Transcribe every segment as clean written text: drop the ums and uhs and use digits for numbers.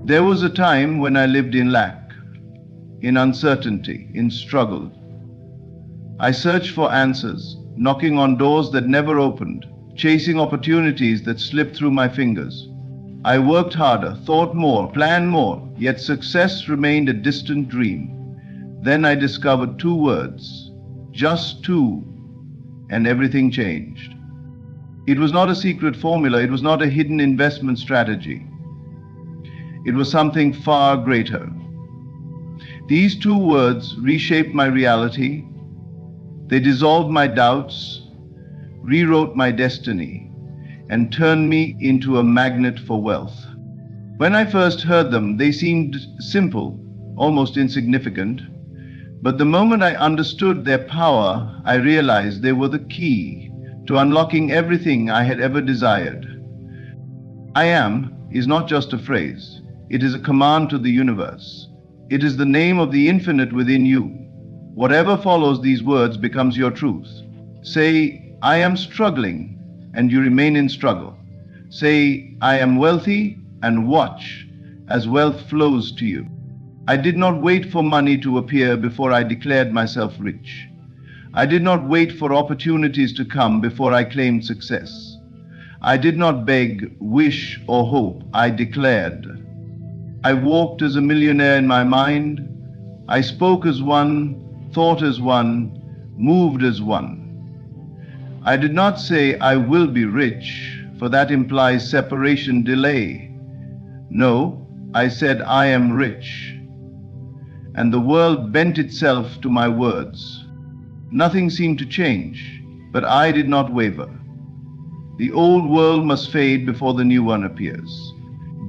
There was a time when I lived in lack, in uncertainty, in struggle. I searched for answers, knocking on doors that never opened, chasing opportunities that slipped through my fingers. I worked harder, thought more, planned more, yet success remained a distant dream. Then I discovered two words, just two, and everything changed. It was not a secret formula, it was not a hidden investment strategy. It was something far greater. These two words reshaped my reality. They dissolved my doubts, rewrote my destiny, and turned me into a magnet for wealth. When I first heard them, they seemed simple, almost insignificant. But the moment I understood their power, I realized they were the key to unlocking everything I had ever desired. I am is not just a phrase. It is a command to the universe. It is the name of the infinite within you. Whatever follows these words becomes your truth. Say, I am struggling, and you remain in struggle. Say, I am wealthy, and watch as wealth flows to you. I did not wait for money to appear before I declared myself rich. I did not wait for opportunities to come before I claimed success. I did not beg, wish, or hope. I declared. I walked as a millionaire in my mind. I spoke as one, thought as one, moved as one. I did not say I will be rich, for that implies separation, delay. No, I said I am rich. And the world bent itself to my words. Nothing seemed to change, but I did not waver. The old world must fade before the new one appears.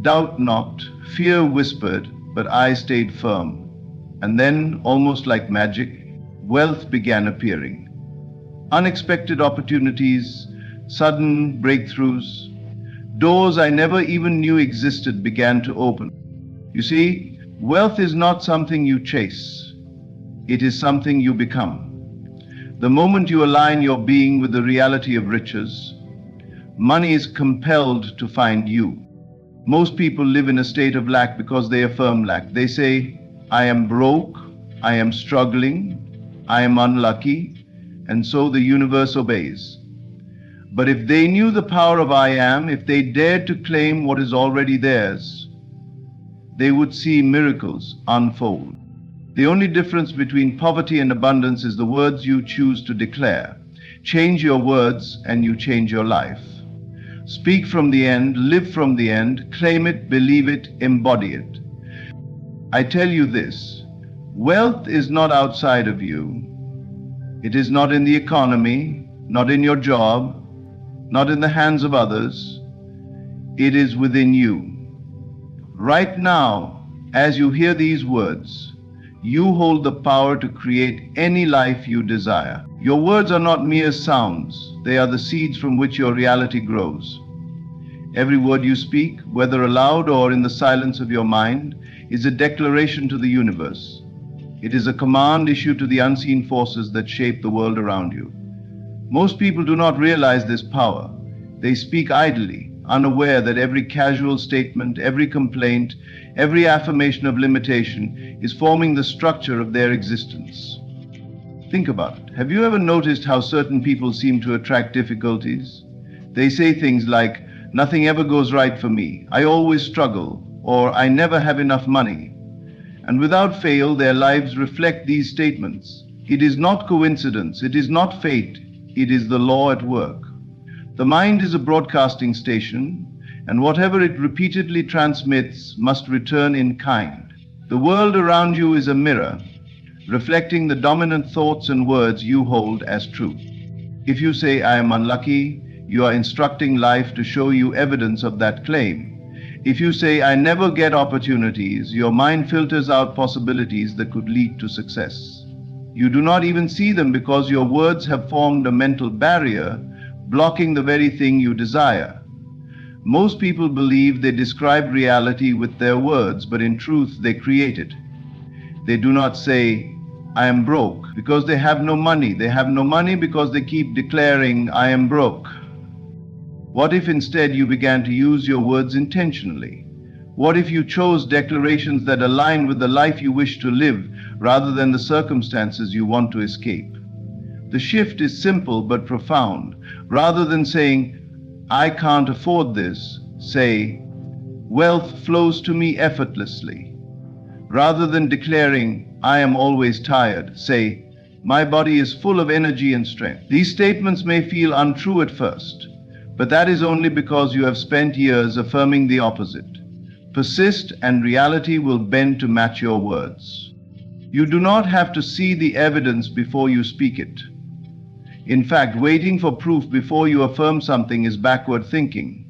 Doubt knocked, fear whispered, but I stayed firm. And then, almost like magic, wealth began appearing. Unexpected opportunities, sudden breakthroughs, doors I never even knew existed began to open. You see, wealth is not something you chase. It is something you become. The moment you align your being with the reality of riches, money is compelled to find you. Most people live in a state of lack because they affirm lack. They say, I am broke, I am struggling, I am unlucky, and so the universe obeys. But if they knew the power of I am, if they dared to claim what is already theirs, they would see miracles unfold. The only difference between poverty and abundance is the words you choose to declare. Change your words and you change your life. Speak from the end, live from the end, claim it, believe it, embody it. I tell you this, wealth is not outside of you. It is not in the economy, not in your job, not in the hands of others. It is within you. Right now, as you hear these words, you hold the power to create any life you desire. Your words are not mere sounds. They are the seeds from which your reality grows. Every word you speak, whether aloud or in the silence of your mind, is a declaration to the universe. It is a command issued to the unseen forces that shape the world around you. Most people do not realize this power. They speak idly, unaware that every casual statement, every complaint, every affirmation of limitation is forming the structure of their existence. Think about it. Have you ever noticed how certain people seem to attract difficulties? They say things like, nothing ever goes right for me, I always struggle, or I never have enough money. And without fail, their lives reflect these statements. It is not coincidence, it is not fate, it is the law at work. The mind is a broadcasting station, and whatever it repeatedly transmits must return in kind. The world around you is a mirror, reflecting the dominant thoughts and words you hold as truth. If you say, I am unlucky, you are instructing life to show you evidence of that claim. If you say, I never get opportunities, your mind filters out possibilities that could lead to success. You do not even see them because your words have formed a mental barrier, blocking the very thing you desire. Most people believe they describe reality with their words, but in truth they create it. They do not say, I am broke, because they have no money. They have no money because they keep declaring, I am broke. What if instead you began to use your words intentionally? What if you chose declarations that align with the life you wish to live rather than the circumstances you want to escape? The shift is simple but profound. Rather than saying, "I can't afford this," say, "Wealth flows to me effortlessly." Rather than declaring, "I am always tired," say, "My body is full of energy and strength." These statements may feel untrue at first, but that is only because you have spent years affirming the opposite. Persist and reality will bend to match your words. You do not have to see the evidence before you speak it. In fact, waiting for proof before you affirm something is backward thinking.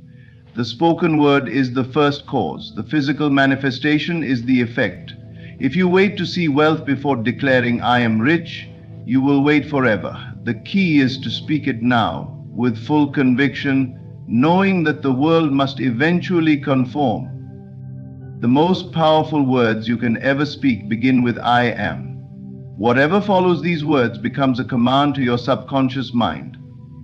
The spoken word is the first cause. The physical manifestation is the effect. If you wait to see wealth before declaring, "I am rich," you will wait forever. The key is to speak it now, with full conviction, knowing that the world must eventually conform. The most powerful words you can ever speak begin with "I am." Whatever follows these words becomes a command to your subconscious mind.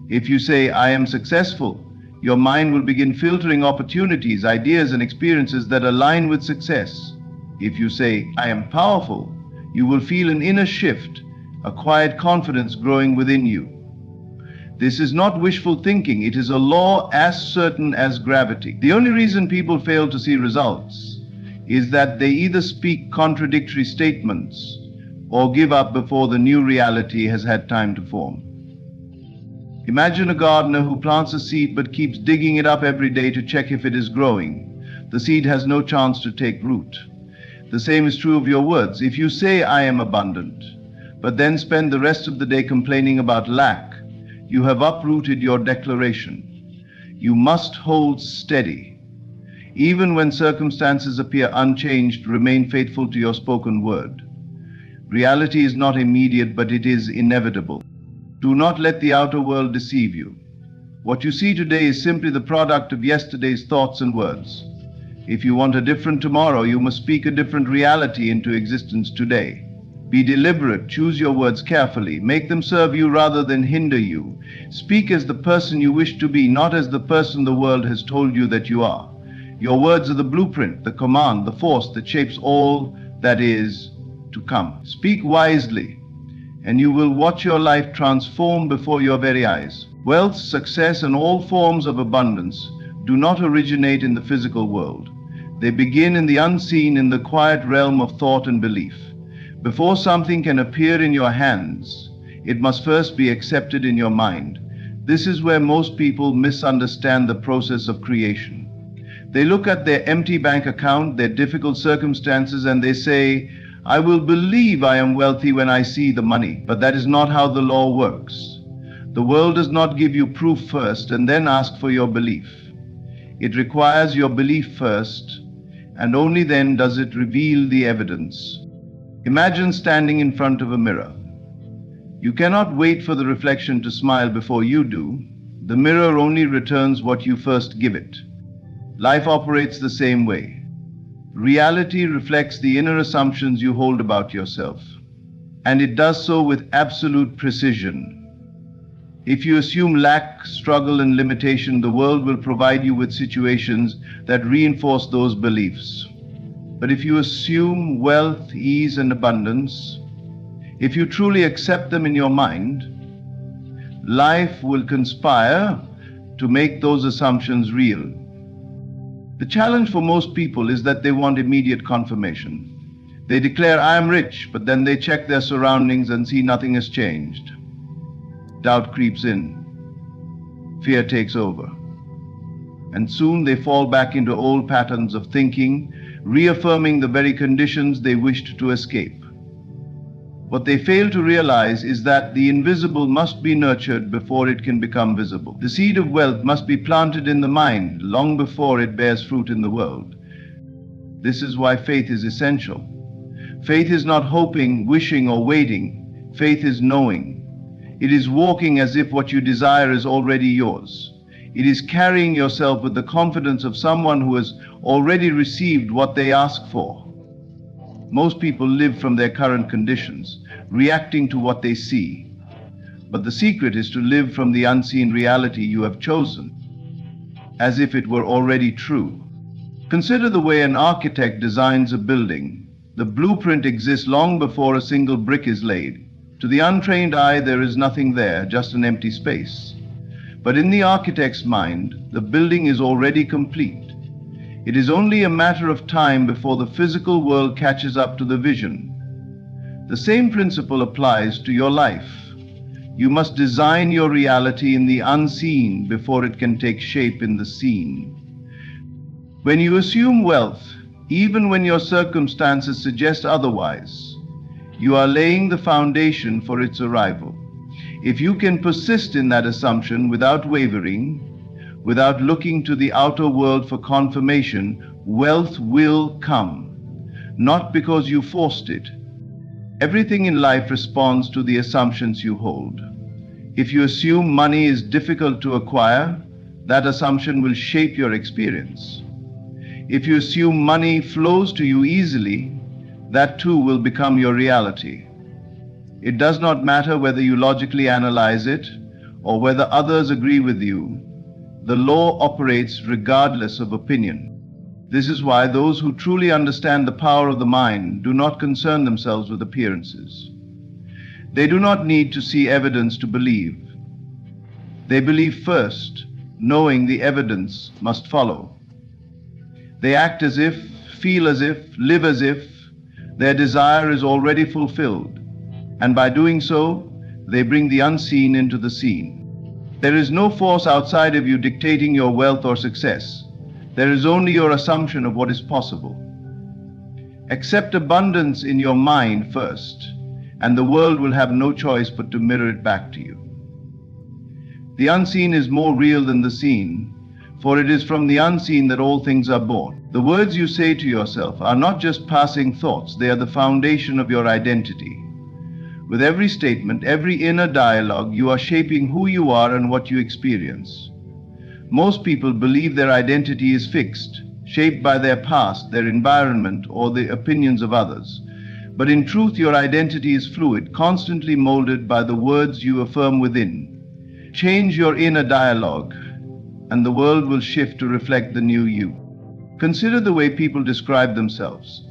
If you say, "I am successful," your mind will begin filtering opportunities, ideas, and experiences that align with success. If you say, "I am powerful," you will feel an inner shift, a quiet confidence growing within you. This is not wishful thinking, it is a law as certain as gravity. The only reason people fail to see results is that they either speak contradictory statements or give up before the new reality has had time to form. Imagine a gardener who plants a seed but keeps digging it up every day to check if it is growing. The seed has no chance to take root. The same is true of your words. If you say, "I am abundant," but then spend the rest of the day complaining about lack, you have uprooted your declaration. You must hold steady. Even when circumstances appear unchanged, remain faithful to your spoken word. Reality is not immediate, but it is inevitable. Do not let the outer world deceive you. What you see today is simply the product of yesterday's thoughts and words. If you want a different tomorrow, you must speak a different reality into existence today. Be deliberate, choose your words carefully, make them serve you rather than hinder you. Speak as the person you wish to be, not as the person the world has told you that you are. Your words are the blueprint, the command, the force that shapes all that is to come. Speak wisely, and you will watch your life transform before your very eyes. Wealth, success, and all forms of abundance do not originate in the physical world. They begin in the unseen, in the quiet realm of thought and belief. Before something can appear in your hands, it must first be accepted in your mind. This is where most people misunderstand the process of creation. They look at their empty bank account, their difficult circumstances, and they say, "I will believe I am wealthy when I see the money." But that is not how the law works. The world does not give you proof first and then ask for your belief. It requires your belief first, and only then does it reveal the evidence. Imagine standing in front of a mirror. You cannot wait for the reflection to smile before you do. The mirror only returns what you first give it. Life operates the same way. Reality reflects the inner assumptions you hold about yourself, and it does so with absolute precision. If you assume lack, struggle, and limitation, the world will provide you with situations that reinforce those beliefs. But if you assume wealth, ease, and abundance, if you truly accept them in your mind, life will conspire to make those assumptions real. The challenge for most people is that they want immediate confirmation. They declare, "I am rich," but then they check their surroundings and see nothing has changed. Doubt creeps in. Fear takes over. And soon they fall back into old patterns of thinking, reaffirming the very conditions they wished to escape. What they fail to realize is that the invisible must be nurtured before it can become visible. The seed of wealth must be planted in the mind long before it bears fruit in the world. This is why faith is essential. Faith is not hoping, wishing, or waiting. Faith is knowing. It is walking as if what you desire is already yours. It is carrying yourself with the confidence of someone who has already received what they ask for. Most people live from their current conditions, reacting to what they see. But the secret is to live from the unseen reality you have chosen, as if it were already true. Consider the way an architect designs a building. The blueprint exists long before a single brick is laid. To the untrained eye, there is nothing there, just an empty space. But in the architect's mind, the building is already complete. It is only a matter of time before the physical world catches up to the vision. The same principle applies to your life. You must design your reality in the unseen before it can take shape in the seen. When you assume wealth, even when your circumstances suggest otherwise, you are laying the foundation for its arrival. If you can persist in that assumption without wavering, without looking to the outer world for confirmation, wealth will come, not because you forced it. Everything in life responds to the assumptions you hold. If you assume money is difficult to acquire, that assumption will shape your experience. If you assume money flows to you easily, that too will become your reality. It does not matter whether you logically analyze it or whether others agree with you. The law operates regardless of opinion. This is why those who truly understand the power of the mind do not concern themselves with appearances. They do not need to see evidence to believe. They believe first, knowing the evidence must follow. They act as if, feel as if, live as if their desire is already fulfilled, and by doing so, they bring the unseen into the seen. There is no force outside of you dictating your wealth or success. There is only your assumption of what is possible. Accept abundance in your mind first, and the world will have no choice but to mirror it back to you. The unseen is more real than the seen, for it is from the unseen that all things are born. The words you say to yourself are not just passing thoughts, they are the foundation of your identity. With every statement, every inner dialogue, you are shaping who you are and what you experience. Most people believe their identity is fixed, shaped by their past, their environment, or the opinions of others. But in truth, your identity is fluid, constantly molded by the words you affirm within. Change your inner dialogue, and the world will shift to reflect the new you. Consider the way people describe themselves.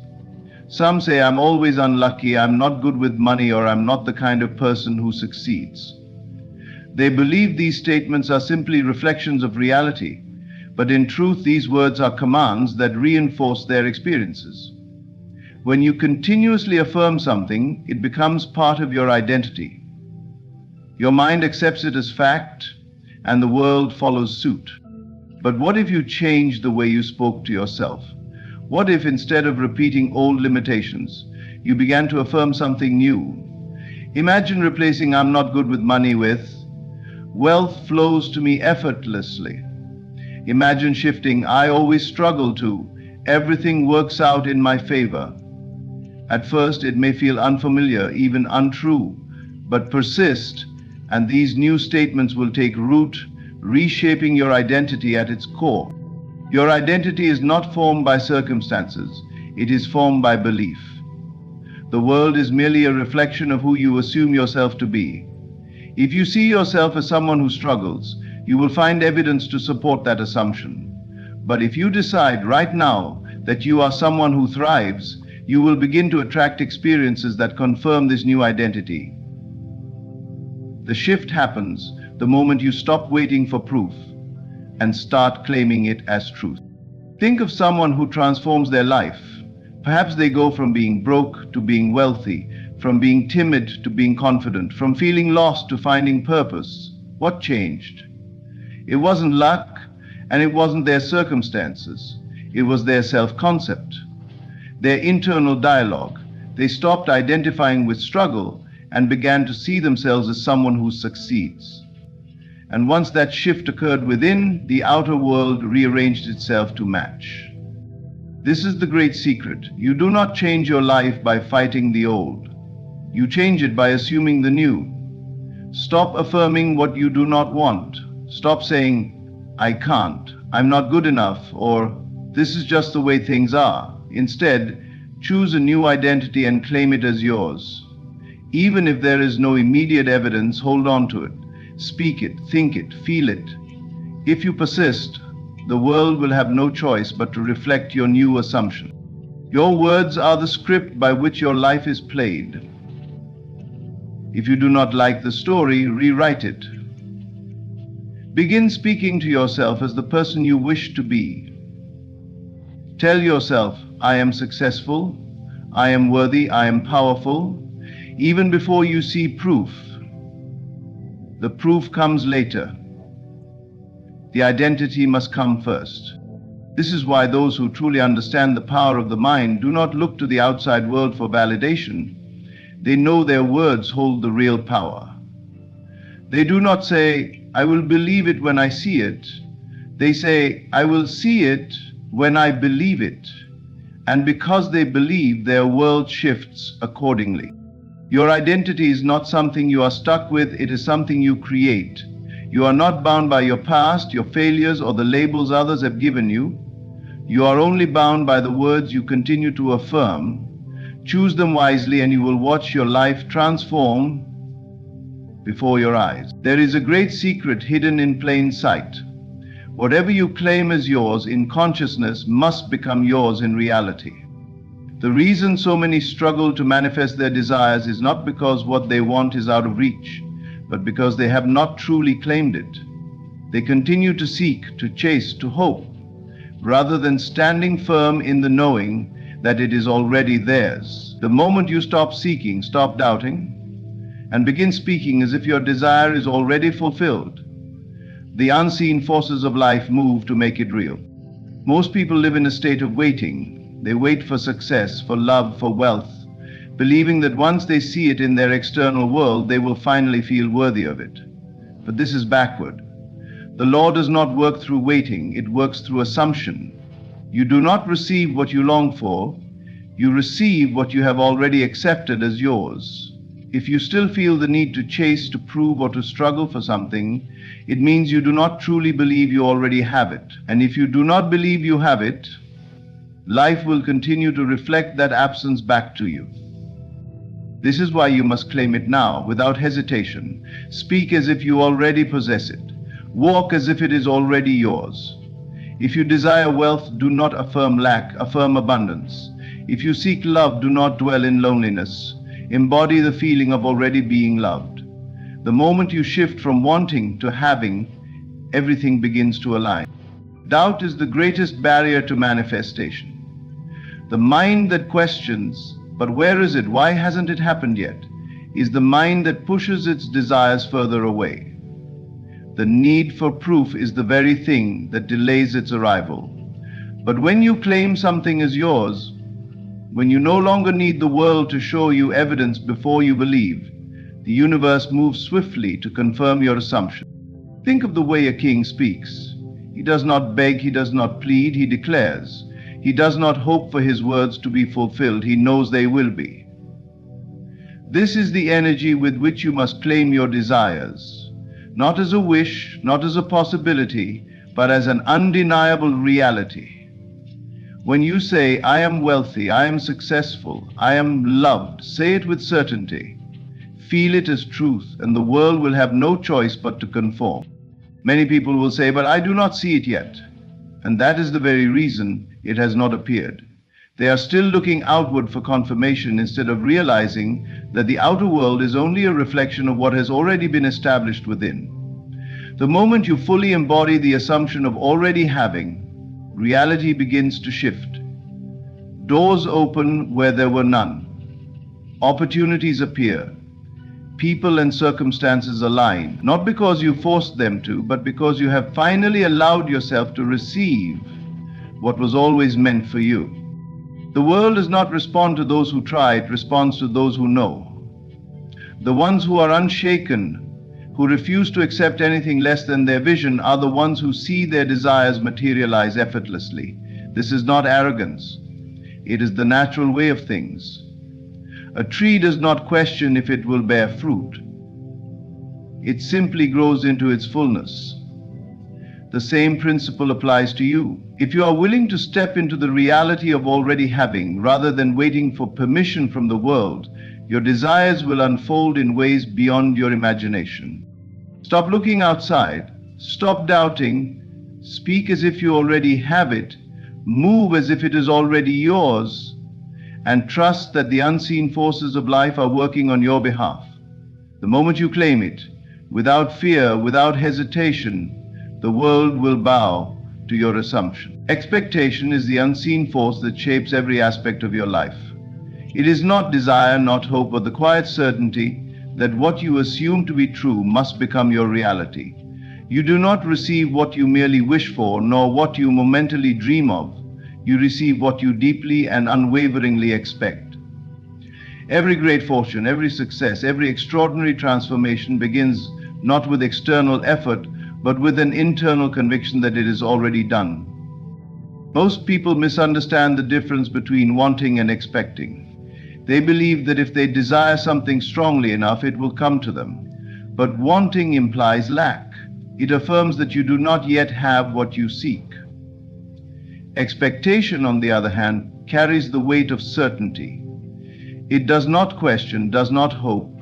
Some say, I'm always unlucky, I'm not good with money, or I'm not the kind of person who succeeds. They believe these statements are simply reflections of reality, but in truth, these words are commands that reinforce their experiences. When you continuously affirm something, it becomes part of your identity. Your mind accepts it as fact, and the world follows suit. But what if you changed the way you spoke to yourself? What if instead of repeating old limitations, you began to affirm something new? Imagine replacing I'm not good with money with wealth flows to me effortlessly. Imagine shifting I always struggle to everything works out in my favor. At first it may feel unfamiliar, even untrue, but persist, and these new statements will take root, reshaping your identity at its core. Your identity is not formed by circumstances, it is formed by belief. The world is merely a reflection of who you assume yourself to be. If you see yourself as someone who struggles, you will find evidence to support that assumption. But if you decide right now that you are someone who thrives, you will begin to attract experiences that confirm this new identity. The shift happens the moment you stop waiting for proof and start claiming it as truth. Think of someone who transforms their life. Perhaps they go from being broke to being wealthy, from being timid to being confident, from feeling lost to finding purpose. What changed? It wasn't luck, and it wasn't their circumstances. It was their self-concept, their internal dialogue. They stopped identifying with struggle and began to see themselves as someone who succeeds. And once that shift occurred within, the outer world rearranged itself to match. This is the great secret. You do not change your life by fighting the old. You change it by assuming the new. Stop affirming what you do not want. Stop saying, I can't, I'm not good enough, or this is just the way things are. Instead, choose a new identity and claim it as yours. Even if there is no immediate evidence, hold on to it. Speak it, think it, feel it. If you persist, the world will have no choice but to reflect your new assumption. Your words are the script by which your life is played. If you do not like the story, rewrite it. Begin speaking to yourself as the person you wish to be. Tell yourself, I am successful, I am worthy, I am powerful, even before you see proof. The proof comes later. The identity must come first. This is why those who truly understand the power of the mind do not look to the outside world for validation. They know their words hold the real power. They do not say, I will believe it when I see it. They say, I will see it when I believe it. And because they believe, their world shifts accordingly. Your identity is not something you are stuck with, it is something you create. You are not bound by your past, your failures, or the labels others have given you. You are only bound by the words you continue to affirm. Choose them wisely and you will watch your life transform before your eyes. There is a great secret hidden in plain sight. Whatever you claim as yours in consciousness must become yours in reality. The reason so many struggle to manifest their desires is not because what they want is out of reach, but because they have not truly claimed it. They continue to seek, to chase, to hope, rather than standing firm in the knowing that it is already theirs. The moment you stop seeking, stop doubting, and begin speaking as if your desire is already fulfilled, the unseen forces of life move to make it real. Most people live in a state of waiting. They wait for success, for love, for wealth, believing that once they see it in their external world, they will finally feel worthy of it. But this is backward. The law does not work through waiting, it works through assumption. You do not receive what you long for, you receive what you have already accepted as yours. If you still feel the need to chase, to prove, or to struggle for something, it means you do not truly believe you already have it. And if you do not believe you have it, life will continue to reflect that absence back to you. This is why you must claim it now, without hesitation. Speak as if you already possess it. Walk as if it is already yours. If you desire wealth, do not affirm lack, affirm abundance. If you seek love, do not dwell in loneliness. Embody the feeling of already being loved. The moment you shift from wanting to having, everything begins to align. Doubt is the greatest barrier to manifestation. The mind that questions, but where is it? Why hasn't it happened yet? Is the mind that pushes its desires further away. The need for proof is the very thing that delays its arrival. But when you claim something as yours, when you no longer need the world to show you evidence before you believe, the universe moves swiftly to confirm your assumption. Think of the way a king speaks. He does not beg, he does not plead, he declares. He does not hope for his words to be fulfilled, he knows they will be. This is the energy with which you must claim your desires, not as a wish, not as a possibility, but as an undeniable reality. When you say, I am wealthy, I am successful, I am loved, say it with certainty. Feel it as truth, and the world will have no choice but to conform. Many people will say, but I do not see it yet. And that is the very reason it has not appeared. They are still looking outward for confirmation instead of realizing that the outer world is only a reflection of what has already been established within. The moment you fully embody the assumption of already having, reality begins to shift. Doors open where there were none. Opportunities appear. People and circumstances align, not because you forced them to, but because you have finally allowed yourself to receive what was always meant for you. The world does not respond to those who try, it responds to those who know. The ones who are unshaken, who refuse to accept anything less than their vision, are the ones who see their desires materialize effortlessly. This is not arrogance. It is the natural way of things. A tree does not question if it will bear fruit. It simply grows into its fullness. The same principle applies to you. If you are willing to step into the reality of already having, rather than waiting for permission from the world, your desires will unfold in ways beyond your imagination. Stop looking outside, stop doubting, Speak as if you already have it, move as if it is already yours, and trust that the unseen forces of life are working on your behalf. The moment you claim it, without fear, without hesitation, the world will bow to your assumption. Expectation is the unseen force that shapes every aspect of your life. It is not desire, not hope, but the quiet certainty that what you assume to be true must become your reality. You do not receive what you merely wish for, nor what you momentarily dream of. You receive what you deeply and unwaveringly expect. Every great fortune, every success, every extraordinary transformation begins not with external effort, but with an internal conviction that it is already done. Most people misunderstand the difference between wanting and expecting. They believe that if they desire something strongly enough, it will come to them. But wanting implies lack. It affirms that you do not yet have what you seek. Expectation, on the other hand, carries the weight of certainty. It does not question, does not hope,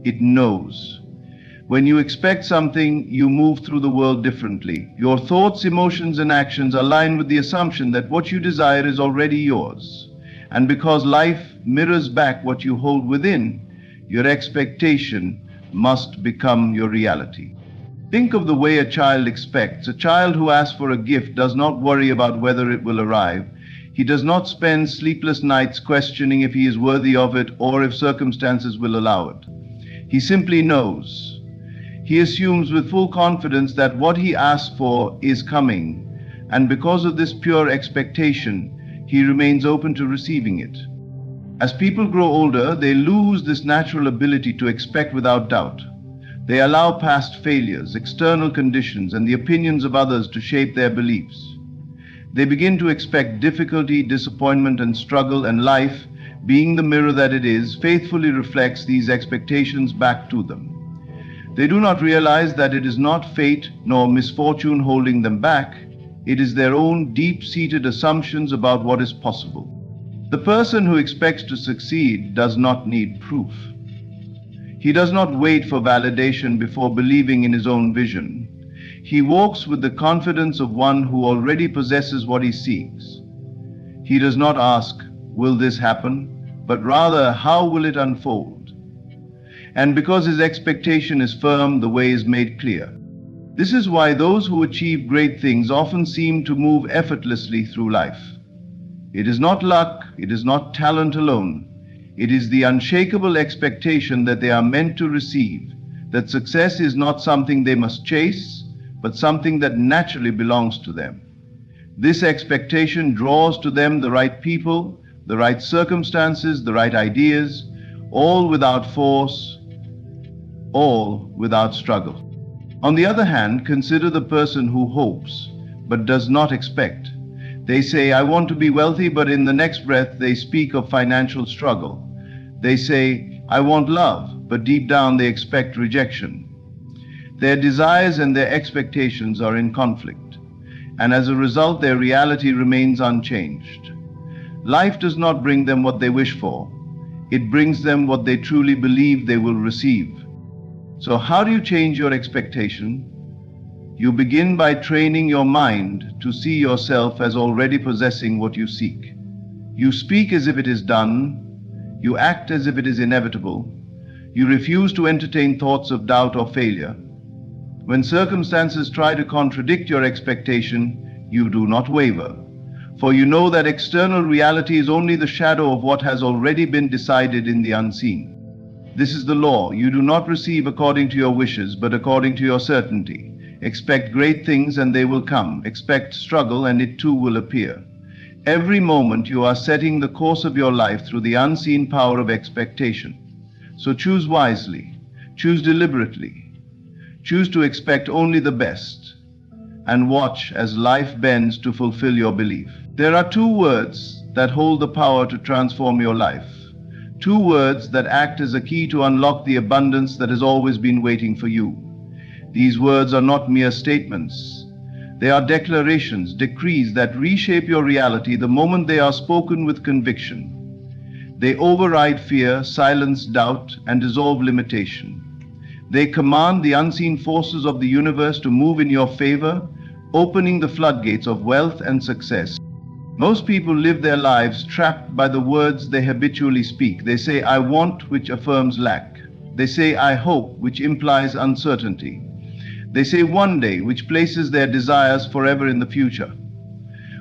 it knows. When you expect something, you move through the world differently. Your thoughts, emotions, and actions align with the assumption that what you desire is already yours. And because life mirrors back what you hold within, your expectation must become your reality. Think of the way a child expects. A child who asks for a gift does not worry about whether it will arrive. He does not spend sleepless nights questioning if he is worthy of it or if circumstances will allow it. He simply knows. He assumes with full confidence that what he asks for is coming, and because of this pure expectation, he remains open to receiving it. As people grow older, they lose this natural ability to expect without doubt. They allow past failures, external conditions, and the opinions of others to shape their beliefs. They begin to expect difficulty, disappointment, and struggle, and life, being the mirror that it is, faithfully reflects these expectations back to them. They do not realize that it is not fate nor misfortune holding them back. It is their own deep-seated assumptions about what is possible. The person who expects to succeed does not need proof. He does not wait for validation before believing in his own vision. He walks with the confidence of one who already possesses what he seeks. He does not ask, "Will this happen?" but rather, "How will it unfold?" And because his expectation is firm, the way is made clear. This is why those who achieve great things often seem to move effortlessly through life. It is not luck, it is not talent alone. It is the unshakable expectation that they are meant to receive, that success is not something they must chase, but something that naturally belongs to them. This expectation draws to them the right people, the right circumstances, the right ideas, all without force, all without struggle. On the other hand, consider the person who hopes but does not expect. They say, "I want to be wealthy," but in the next breath they speak of financial struggle. They say, "I want love," but deep down they expect rejection. Their desires and their expectations are in conflict, and as a result their reality remains unchanged. Life does not bring them what they wish for. It brings them what they truly believe they will receive. So how do you change your expectation? You begin by training your mind to see yourself as already possessing what you seek. You speak as if it is done. You act as if it is inevitable. You refuse to entertain thoughts of doubt or failure. When circumstances try to contradict your expectation, you do not waver, for you know that external reality is only the shadow of what has already been decided in the unseen. This is the law. You do not receive according to your wishes, but according to your certainty. Expect great things and they will come. Expect struggle and it too will appear. Every moment you are setting the course of your life through the unseen power of expectation. So choose wisely, choose deliberately, choose to expect only the best, and watch as life bends to fulfill your belief. There are two words that hold the power to transform your life. Two words that act as a key to unlock the abundance that has always been waiting for you. These words are not mere statements. They are declarations, decrees that reshape your reality the moment they are spoken with conviction. They override fear, silence doubt, and dissolve limitation. They command the unseen forces of the universe to move in your favor, opening the floodgates of wealth and success. Most people live their lives trapped by the words they habitually speak. They say, I want, which affirms lack. They say, I hope, which implies uncertainty. They say one day, which places their desires forever in the future.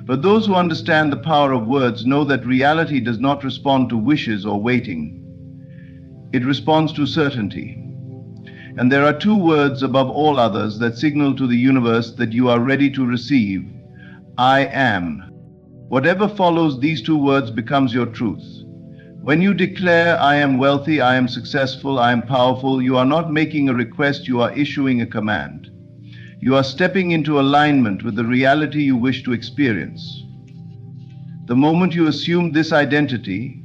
But those who understand the power of words know that reality does not respond to wishes or waiting. It responds to certainty. And there are two words above all others that signal to the universe that you are ready to receive. I am. Whatever follows these two words becomes your truth. When you declare, I am wealthy, I am successful, I am powerful, you are not making a request, you are issuing a command. You are stepping into alignment with the reality you wish to experience. The moment you assume this identity,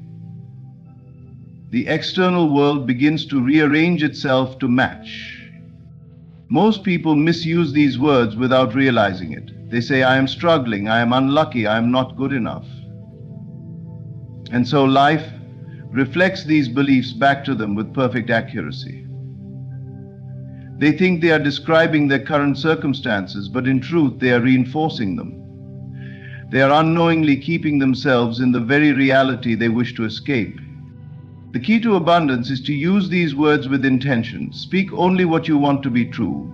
the external world begins to rearrange itself to match. Most people misuse these words without realizing it. They say, I am struggling, I am unlucky, I am not good enough. And so life reflects these beliefs back to them with perfect accuracy. They think they are describing their current circumstances, but in truth they are reinforcing them. They are unknowingly keeping themselves in the very reality they wish to escape. The key to abundance is to use these words with intention. Speak only what you want to be true.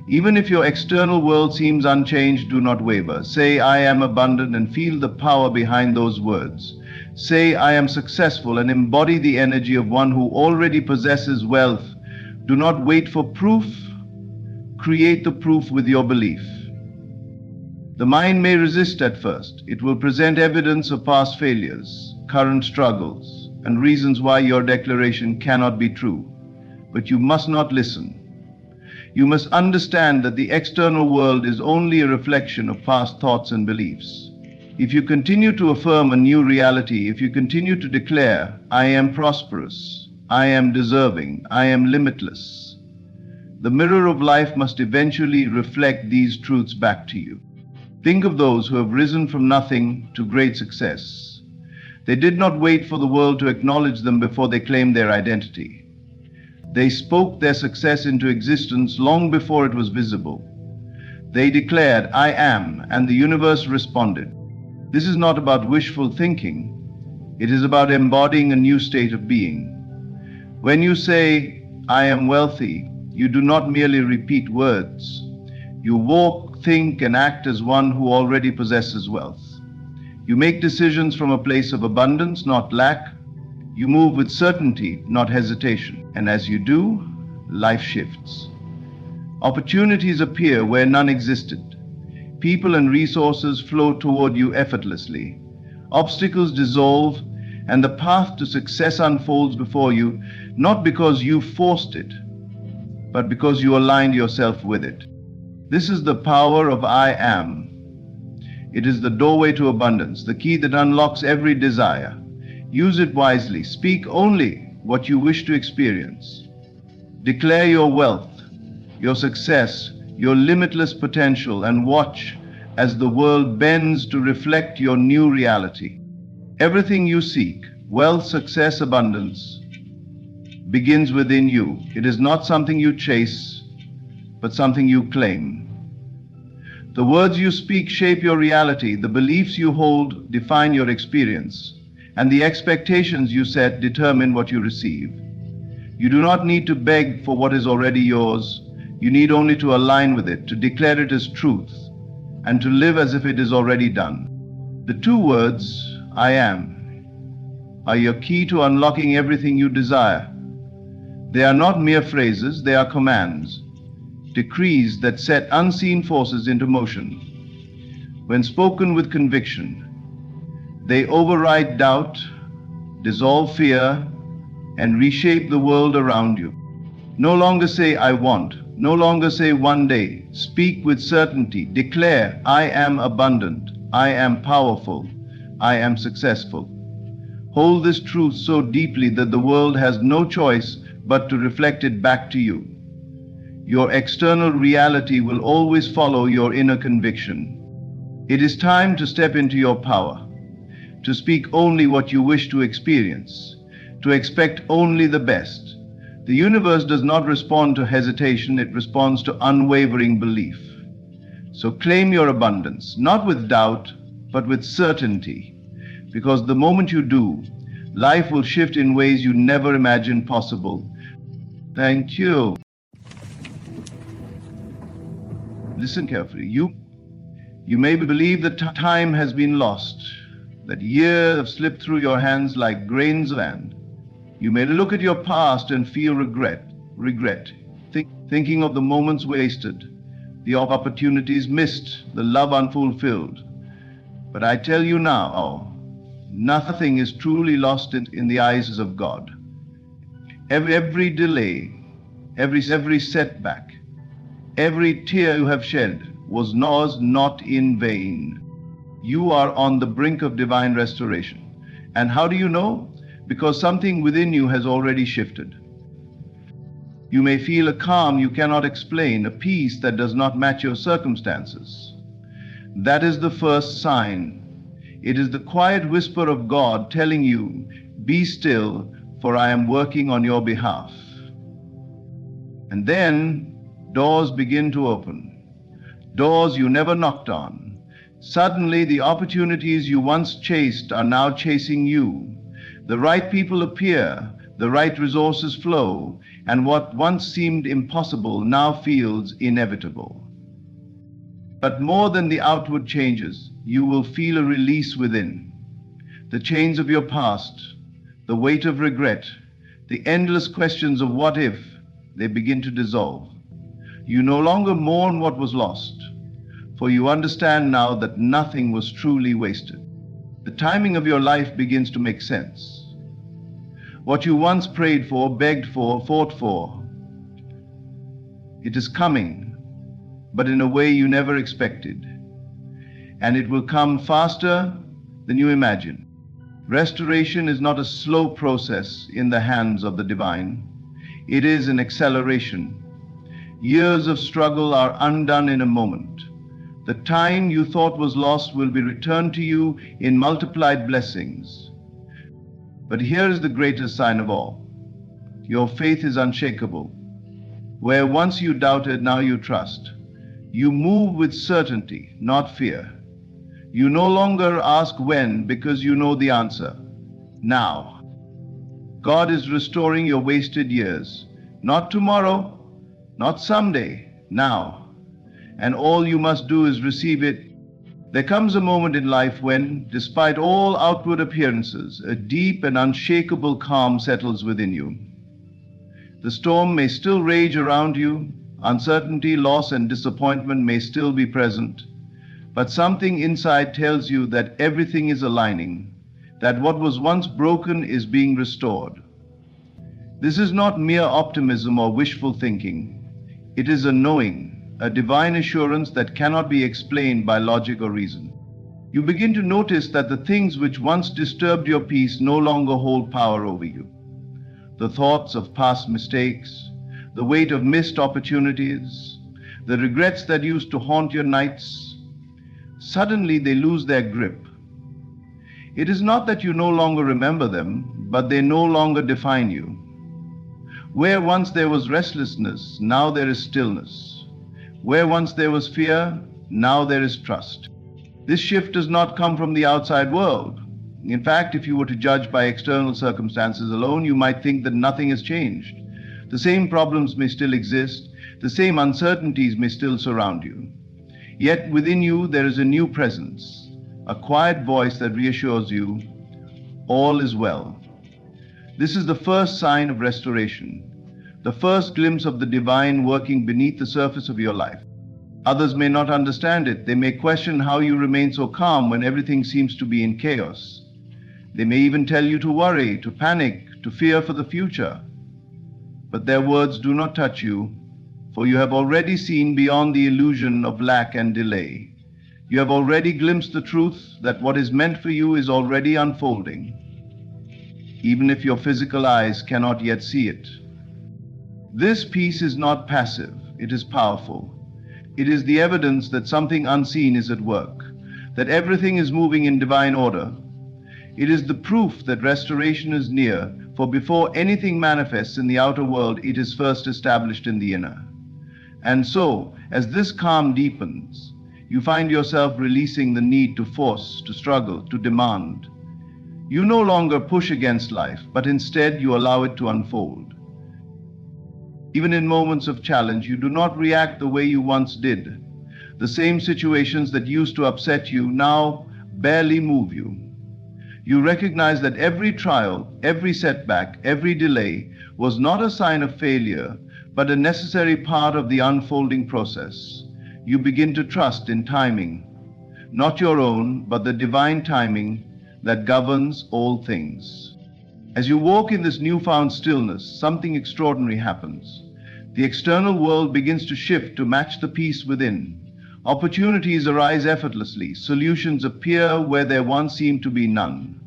Even if your external world seems unchanged, do not waver. Say, I am abundant, and feel the power behind those words. Say, I am successful, and embody the energy of one who already possesses wealth. Do not wait for proof. Create the proof with your belief. The mind may resist at first. It will present evidence of past failures, current struggles, and reasons why your declaration cannot be true. But you must not listen. You must understand that the external world is only a reflection of past thoughts and beliefs. If you continue to affirm a new reality, if you continue to declare, I am prosperous, I am deserving, I am limitless, the mirror of life must eventually reflect these truths back to you. Think of those who have risen from nothing to great success. They did not wait for the world to acknowledge them before they claimed their identity. They spoke their success into existence long before it was visible. They declared, I am, and the universe responded. This is not about wishful thinking. It is about embodying a new state of being. When you say, I am wealthy, you do not merely repeat words. You walk, think, and act as one who already possesses wealth. You make decisions from a place of abundance, not lack. You move with certainty, not hesitation. And as you do, life shifts. Opportunities appear where none existed. People and resources flow toward you effortlessly. Obstacles dissolve, and the path to success unfolds before you, not because you forced it, but because you aligned yourself with it. This is the power of I am. It is the doorway to abundance, the key that unlocks every desire. Use it wisely. Speak only what you wish to experience. Declare your wealth, your success, your limitless potential, and watch as the world bends to reflect your new reality. Everything you seek, wealth, success, abundance, begins within you. It is not something you chase, but something you claim. The words you speak shape your reality. The beliefs you hold define your experience. And the expectations you set determine what you receive. You do not need to beg for what is already yours. You need only to align with it, to declare it as truth, and to live as if it is already done. The two words, I am, are your key to unlocking everything you desire. They are not mere phrases, they are commands, decrees that set unseen forces into motion. When spoken with conviction, they override doubt, dissolve fear, and reshape the world around you. No longer say, I want. No longer say, one day. Speak with certainty. Declare, I am abundant. I am powerful. I am successful. Hold this truth so deeply that the world has no choice but to reflect it back to you. Your external reality will always follow your inner conviction. It is time to step into your power. To speak only what you wish to experience, to expect only the best. The universe does not respond to hesitation, it responds to unwavering belief. So claim your abundance, not with doubt, but with certainty. Because the moment you do, life will shift in ways you never imagined possible. Thank you. Listen carefully. You may believe that time has been lost, that years have slipped through your hands like grains of sand. You may look at your past and feel regret, thinking of the moments wasted, the opportunities missed, the love unfulfilled. But I tell you now, nothing is truly lost in the eyes of God. Every delay, every setback, every tear you have shed was not in vain. You are on the brink of divine restoration. And how do you know? Because something within you has already shifted. You may feel a calm you cannot explain, a peace that does not match your circumstances. That is the first sign. It is the quiet whisper of God telling you, "Be still, for I am working on your behalf." And then doors begin to open. Doors you never knocked on. Suddenly, the opportunities you once chased are now chasing you. The right people appear, the right resources flow, and what once seemed impossible now feels inevitable. But more than the outward changes, you will feel a release within. The chains of your past, the weight of regret, the endless questions of what if, they begin to dissolve. You no longer mourn what was lost, for you understand now that nothing was truly wasted. The timing of your life begins to make sense. What you once prayed for, begged for, fought for, it is coming, but in a way you never expected. And it will come faster than you imagined. Restoration is not a slow process in the hands of the divine. It is an acceleration. Years of struggle are undone in a moment. The time you thought was lost will be returned to you in multiplied blessings. But here is the greatest sign of all. Your faith is unshakable. Where once you doubted, now you trust. You move with certainty, not fear. You no longer ask when, because you know the answer. Now. God is restoring your wasted years. Not tomorrow, not someday, now. And all you must do is receive it. There comes a moment in life when, despite all outward appearances, a deep and unshakable calm settles within you. The storm may still rage around you, uncertainty, loss, and disappointment may still be present, but something inside tells you that everything is aligning, that what was once broken is being restored. This is not mere optimism or wishful thinking. It is a knowing, a divine assurance that cannot be explained by logic or reason. You begin to notice that the things which once disturbed your peace no longer hold power over you. The thoughts of past mistakes, the weight of missed opportunities, the regrets that used to haunt your nights, suddenly they lose their grip. It is not that you no longer remember them, but they no longer define you. Where once there was restlessness, now there is stillness. Where once there was fear, now there is trust. This shift does not come from the outside world. In fact, if you were to judge by external circumstances alone, you might think that nothing has changed. The same problems may still exist, the same uncertainties may still surround you. Yet within you there is a new presence, a quiet voice that reassures you, all is well. This is the first sign of restoration, the first glimpse of the divine working beneath the surface of your life. Others may not understand it. They may question how you remain so calm when everything seems to be in chaos. They may even tell you to worry, to panic, to fear for the future. But their words do not touch you, for you have already seen beyond the illusion of lack and delay. You have already glimpsed the truth that what is meant for you is already unfolding, even if your physical eyes cannot yet see it. This peace is not passive, it is powerful. It is the evidence that something unseen is at work, that everything is moving in divine order. It is the proof that restoration is near, for before anything manifests in the outer world, it is first established in the inner. And so, as this calm deepens, You find yourself releasing the need to force, to struggle, to demand. You no longer push against life, but instead you allow it to unfold. Even in moments of challenge, you do not react the way you once did. The same situations that used to upset you now barely move you. You recognize that every trial, every setback, every delay was not a sign of failure, but a necessary part of the unfolding process. You begin to trust in timing, not your own, but the divine timing that governs all things. As you walk in this newfound stillness, something extraordinary happens. The external world begins to shift to match the peace within. Opportunities arise effortlessly. Solutions appear where there once seemed to be none.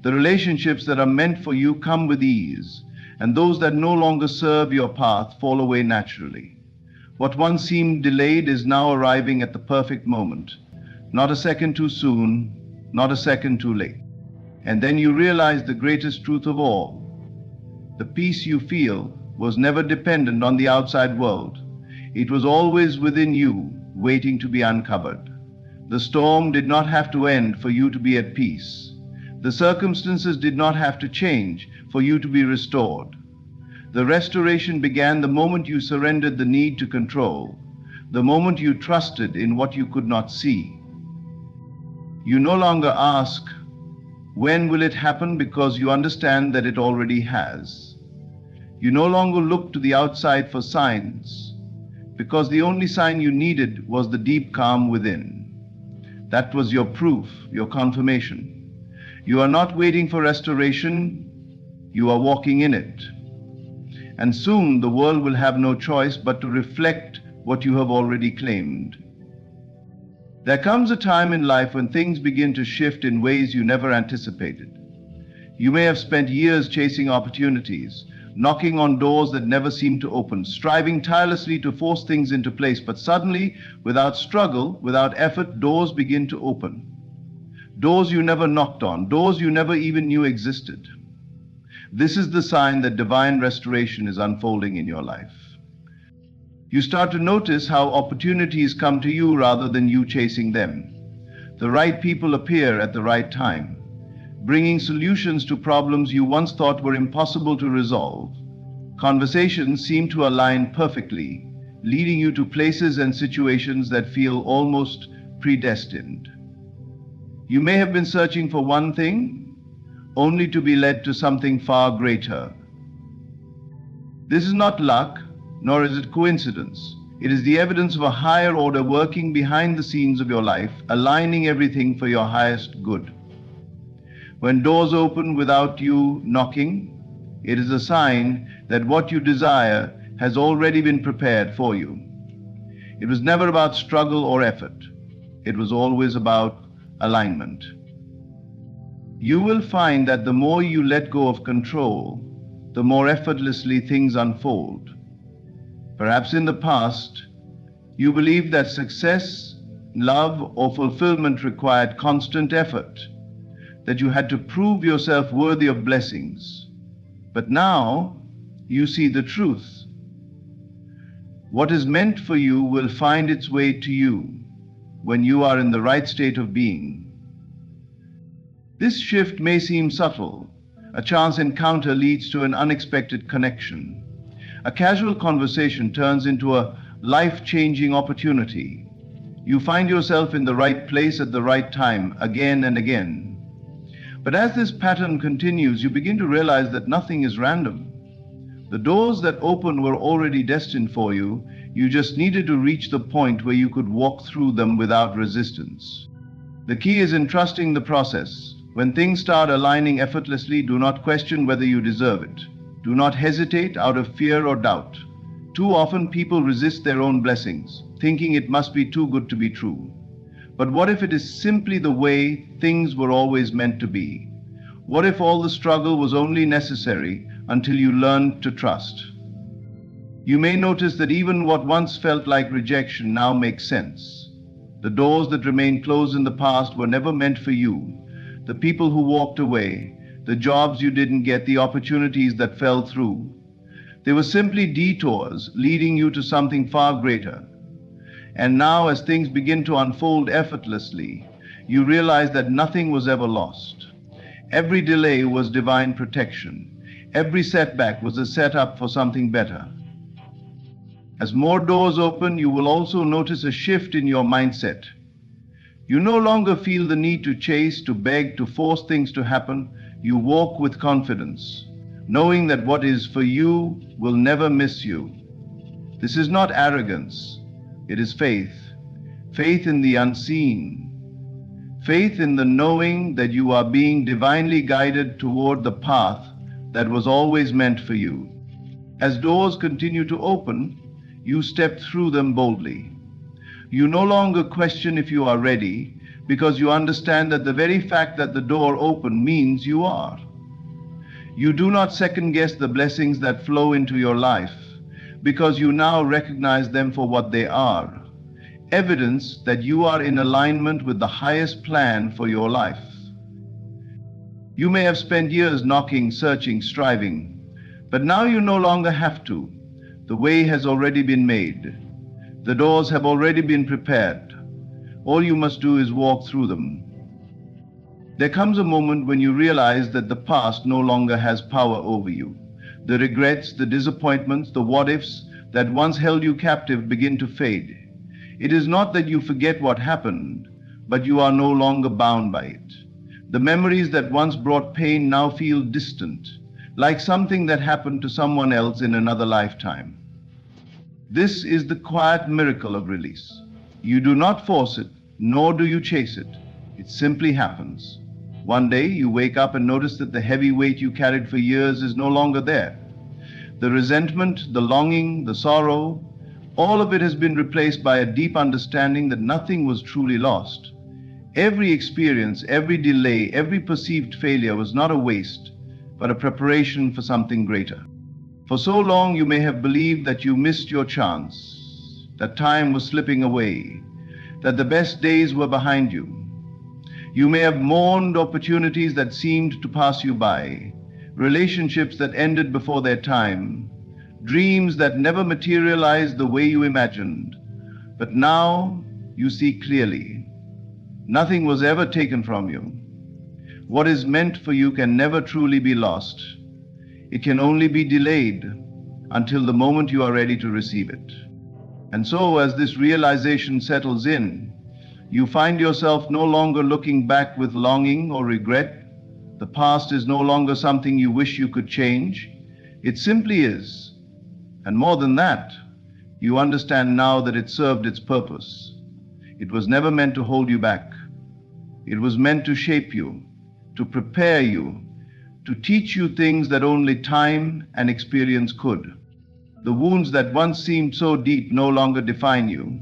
The relationships that are meant for you come with ease, and those that no longer serve your path fall away naturally. What once seemed delayed is now arriving at the perfect moment. Not a second too soon, not a second too late. And then you realize the greatest truth of all. The peace you feel was never dependent on the outside world. It was always within you, waiting to be uncovered. The storm did not have to end for you to be at peace. The circumstances did not have to change for you to be restored. The restoration began the moment you surrendered the need to control, the moment you trusted in what you could not see. You no longer ask, when will it happen, because you understand that it already has. You no longer look to the outside for signs, because the only sign you needed was the deep calm within. That was your proof, your confirmation. You are not waiting for restoration, you are walking in it. And soon the world will have no choice but to reflect what you have already claimed. There comes a time in life when things begin to shift in ways you never anticipated. You may have spent years chasing opportunities, knocking on doors that never seemed to open, striving tirelessly to force things into place, but suddenly, without struggle, without effort, doors begin to open. Doors you never knocked on, doors you never even knew existed. This is the sign that divine restoration is unfolding in your life. You start to notice how opportunities come to you rather than you chasing them. The right people appear at the right time, bringing solutions to problems you once thought were impossible to resolve. Conversations seem to align perfectly, leading you to places and situations that feel almost predestined. You may have been searching for one thing, only to be led to something far greater. This is not luck, nor is it coincidence. It is the evidence of a higher order working behind the scenes of your life, aligning everything for your highest good. When doors open without you knocking, it is a sign that what you desire has already been prepared for you. It was never about struggle or effort. It was always about alignment. You will find that the more you let go of control, the more effortlessly things unfold. Perhaps in the past, you believed that success, love, or fulfillment required constant effort, that you had to prove yourself worthy of blessings. But now, you see the truth. What is meant for you will find its way to you when you are in the right state of being. This shift may seem subtle. A chance encounter leads to an unexpected connection. A casual conversation turns into a life-changing opportunity. You find yourself in the right place at the right time again and again. But as this pattern continues, you begin to realize that nothing is random. The doors that open were already destined for you. You just needed to reach the point where you could walk through them without resistance. The key is in trusting the process. When things start aligning effortlessly, do not question whether you deserve it. Do not hesitate out of fear or doubt. Too often people resist their own blessings, thinking it must be too good to be true. But what if it is simply the way things were always meant to be? What if all the struggle was only necessary until you learned to trust? You may notice that even what once felt like rejection now makes sense. The doors that remained closed in the past were never meant for you. The people who walked away, the jobs you didn't get, the opportunities that fell through, they were simply detours leading you to something far greater. And now, as things begin to unfold effortlessly, you realize that nothing was ever lost. Every delay was divine protection. Every setback was a setup for something better. As more doors open, you will also notice a shift in your mindset. You no longer feel the need to chase, to beg, to force things to happen. You walk with confidence, knowing that what is for you will never miss you. This is not arrogance, it is faith. Faith in the unseen. Faith in the knowing that you are being divinely guided toward the path that was always meant for you. As doors continue to open, you step through them boldly. You no longer question if you are ready, because you understand that the very fact that the door opened means you are. You do not second guess the blessings that flow into your life, because you now recognize them for what they are, evidence that you are in alignment with the highest plan for your life. You may have spent years knocking, searching, striving, but now you no longer have to. The way has already been made. The doors have already been prepared. All you must do is walk through them. There comes a moment when you realize that the past no longer has power over you. The regrets, the disappointments, the what-ifs that once held you captive begin to fade. It is not that you forget what happened, but you are no longer bound by it. The memories that once brought pain now feel distant, like something that happened to someone else in another lifetime. This is the quiet miracle of release. You do not force it, nor do you chase it. It simply happens. One day you wake up and notice that the heavy weight you carried for years is no longer there. The resentment, the longing, the sorrow, all of it has been replaced by a deep understanding that nothing was truly lost. Every experience, every delay, every perceived failure was not a waste, but a preparation for something greater. For so long you may have believed that you missed your chance, that time was slipping away, that the best days were behind you. You may have mourned opportunities that seemed to pass you by, relationships that ended before their time, dreams that never materialized the way you imagined. But now you see clearly. Nothing was ever taken from you. What is meant for you can never truly be lost. It can only be delayed until the moment you are ready to receive it. And so, as this realization settles in, you find yourself no longer looking back with longing or regret. The past is no longer something you wish you could change. It simply is. And more than that, you understand now that it served its purpose. It was never meant to hold you back. It was meant to shape you, to prepare you, to teach you things that only time and experience could. The wounds that once seemed so deep no longer define you.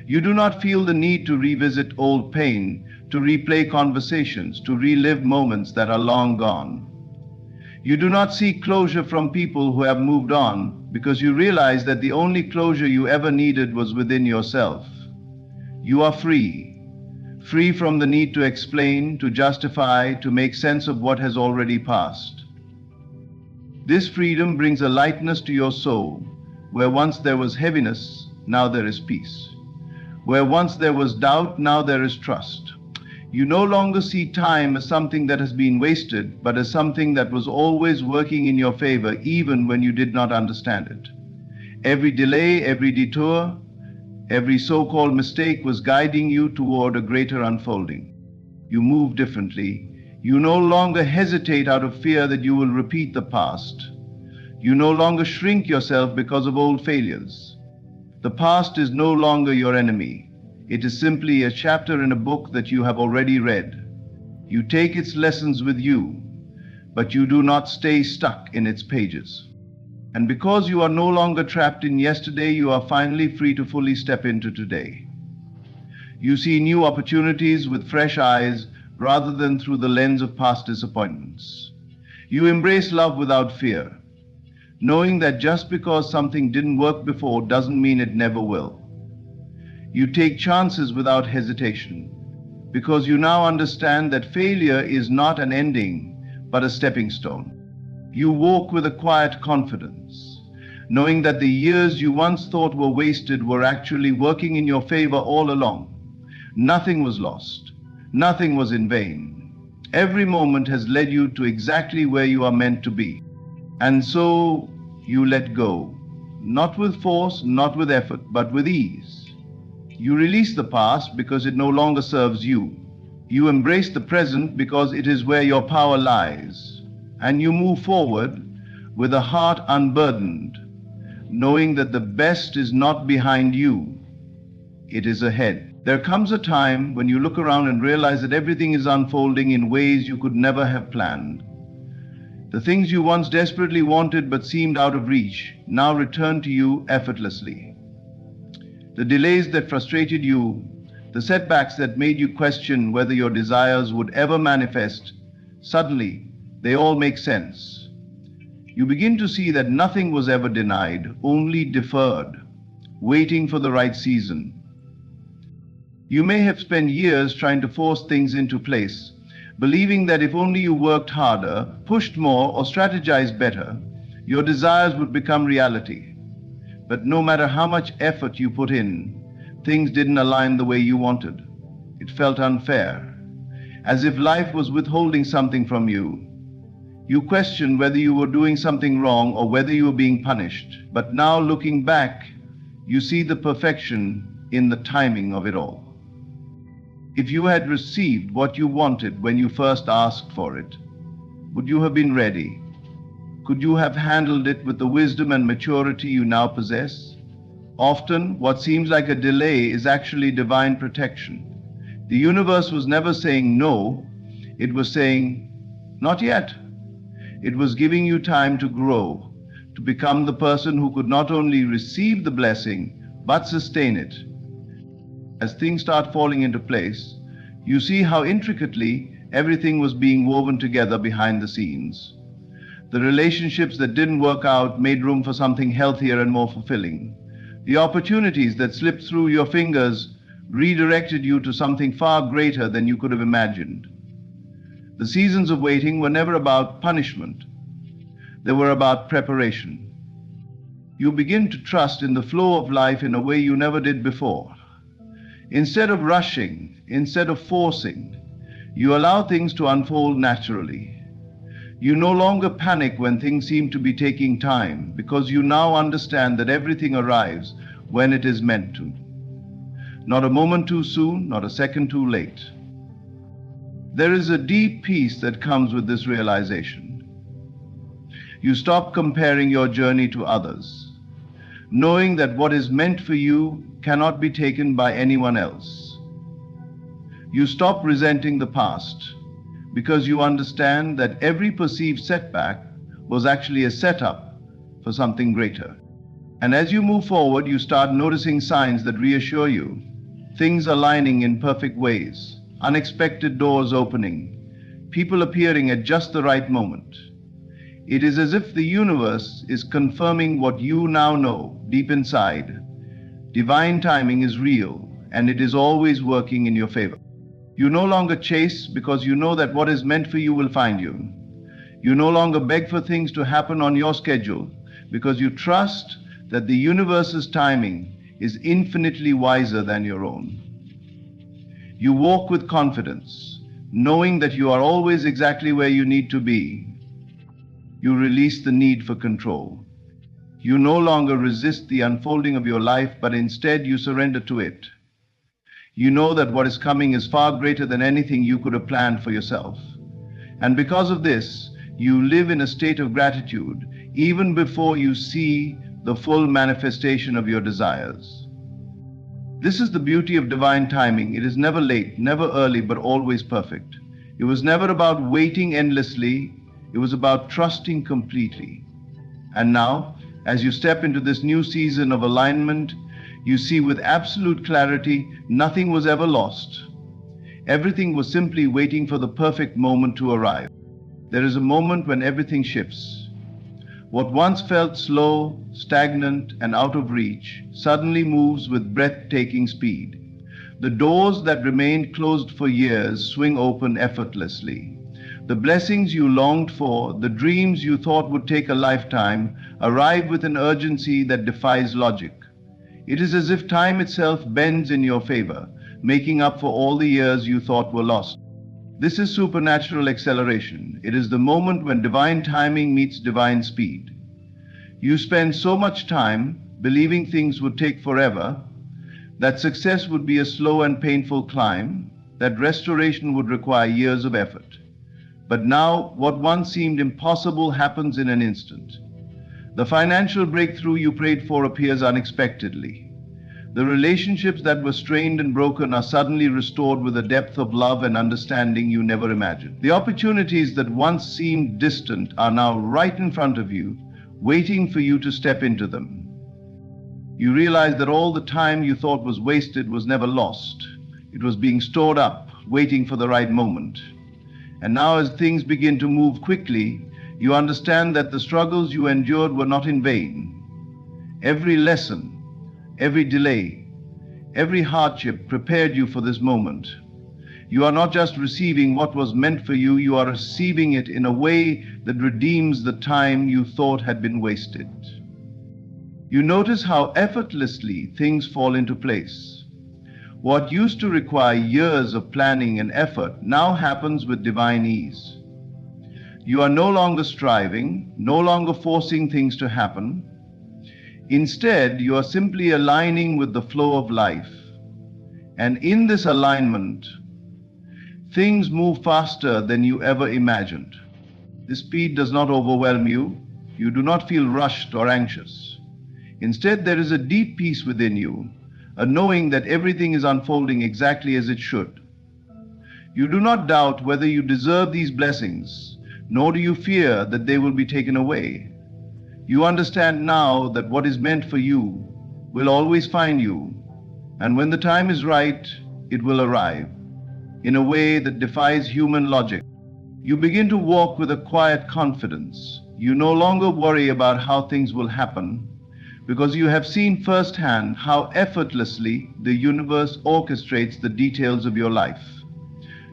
You do not feel the need to revisit old pain, to replay conversations, to relive moments that are long gone. You do not seek closure from people who have moved on, because you realize that the only closure you ever needed was within yourself. You are free. Free from the need to explain, to justify, to make sense of what has already passed. This freedom brings a lightness to your soul. Where once there was heaviness, now there is peace. Where once there was doubt, now there is trust. You no longer see time as something that has been wasted, but as something that was always working in your favor, even when you did not understand it. Every delay, every detour, every so-called mistake was guiding you toward a greater unfolding. You move differently. You no longer hesitate out of fear that you will repeat the past. You no longer shrink yourself because of old failures. The past is no longer your enemy. It is simply a chapter in a book that you have already read. You take its lessons with you, but you do not stay stuck in its pages. And because you are no longer trapped in yesterday, you are finally free to fully step into today. You see new opportunities with fresh eyes rather than through the lens of past disappointments. You embrace love without fear, knowing that just because something didn't work before doesn't mean it never will. You take chances without hesitation, because you now understand that failure is not an ending, but a stepping stone. You walk with a quiet confidence, knowing that the years you once thought were wasted were actually working in your favor all along. Nothing was lost. Nothing was in vain. Every moment has led you to exactly where you are meant to be. And so you let go, not with force, not with effort, but with ease. You release the past because it no longer serves you. You embrace the present because it is where your power lies. And you move forward with a heart unburdened, knowing that the best is not behind you, it is ahead. There comes a time when you look around and realize that everything is unfolding in ways you could never have planned. The things you once desperately wanted but seemed out of reach now return to you effortlessly. The delays that frustrated you, the setbacks that made you question whether your desires would ever manifest, suddenly they all make sense. You begin to see that nothing was ever denied, only deferred, waiting for the right season. You may have spent years trying to force things into place, believing that if only you worked harder, pushed more, or strategized better, your desires would become reality. But no matter how much effort you put in, things didn't align the way you wanted. It felt unfair, as if life was withholding something from you. You questioned whether you were doing something wrong or whether you were being punished. But now, looking back, you see the perfection in the timing of it all. If you had received what you wanted when you first asked for it, would you have been ready? Could you have handled it with the wisdom and maturity you now possess? Often, what seems like a delay is actually divine protection. The universe was never saying no, it was saying, not yet. It was giving you time to grow, to become the person who could not only receive the blessing, but sustain it. As things start falling into place, you see how intricately everything was being woven together behind the scenes. The relationships that didn't work out made room for something healthier and more fulfilling. The opportunities that slipped through your fingers redirected you to something far greater than you could have imagined. The seasons of waiting were never about punishment. They were about preparation. You begin to trust in the flow of life in a way you never did before. Instead of rushing, instead of forcing, you allow things to unfold naturally. You no longer panic when things seem to be taking time, because you now understand that everything arrives when it is meant to. Not a moment too soon, not a second too late. There is a deep peace that comes with this realization. You stop comparing your journey to others, knowing that what is meant for you cannot be taken by anyone else. You stop resenting the past, because you understand that every perceived setback was actually a setup for something greater. And as you move forward, you start noticing signs that reassure you. Things aligning in perfect ways, unexpected doors opening, people appearing at just the right moment. It is as if the universe is confirming what you now know deep inside. Divine timing is real, and it is always working in your favor. You no longer chase because you know that what is meant for you will find you. You no longer beg for things to happen on your schedule because you trust that the universe's timing is infinitely wiser than your own. You walk with confidence, knowing that you are always exactly where you need to be. You release the need for control. You no longer resist the unfolding of your life, but instead you surrender to it. You know that what is coming is far greater than anything you could have planned for yourself. And because of this, you live in a state of gratitude, even before you see the full manifestation of your desires. This is the beauty of divine timing. It is never late, never early, but always perfect. It was never about waiting endlessly. It was about trusting completely. And now, as you step into this new season of alignment, you see with absolute clarity, nothing was ever lost. Everything was simply waiting for the perfect moment to arrive. There is a moment when everything shifts. What once felt slow, stagnant, and out of reach suddenly moves with breathtaking speed. The doors that remained closed for years swing open effortlessly. The blessings you longed for, the dreams you thought would take a lifetime, arrive with an urgency that defies logic. It is as if time itself bends in your favor, making up for all the years you thought were lost. This is supernatural acceleration. It is the moment when divine timing meets divine speed. You spend so much time believing things would take forever, that success would be a slow and painful climb, that restoration would require years of effort. But now, what once seemed impossible happens in an instant. The financial breakthrough you prayed for appears unexpectedly. The relationships that were strained and broken are suddenly restored with a depth of love and understanding you never imagined. The opportunities that once seemed distant are now right in front of you, waiting for you to step into them. You realize that all the time you thought was wasted was never lost. It was being stored up, waiting for the right moment. And now, as things begin to move quickly, you understand that the struggles you endured were not in vain. Every lesson, every delay, every hardship prepared you for this moment. You are not just receiving what was meant for you, you are receiving it in a way that redeems the time you thought had been wasted. You notice how effortlessly things fall into place. What used to require years of planning and effort now happens with divine ease. You are no longer striving, no longer forcing things to happen. Instead, you are simply aligning with the flow of life. And in this alignment, things move faster than you ever imagined. This speed does not overwhelm you. You do not feel rushed or anxious. Instead, there is a deep peace within you, a knowing that everything is unfolding exactly as it should. You do not doubt whether you deserve these blessings, nor do you fear that they will be taken away. You understand now that what is meant for you will always find you, and when the time is right, it will arrive in a way that defies human logic. You begin to walk with a quiet confidence. You no longer worry about how things will happen, because you have seen firsthand how effortlessly the universe orchestrates the details of your life.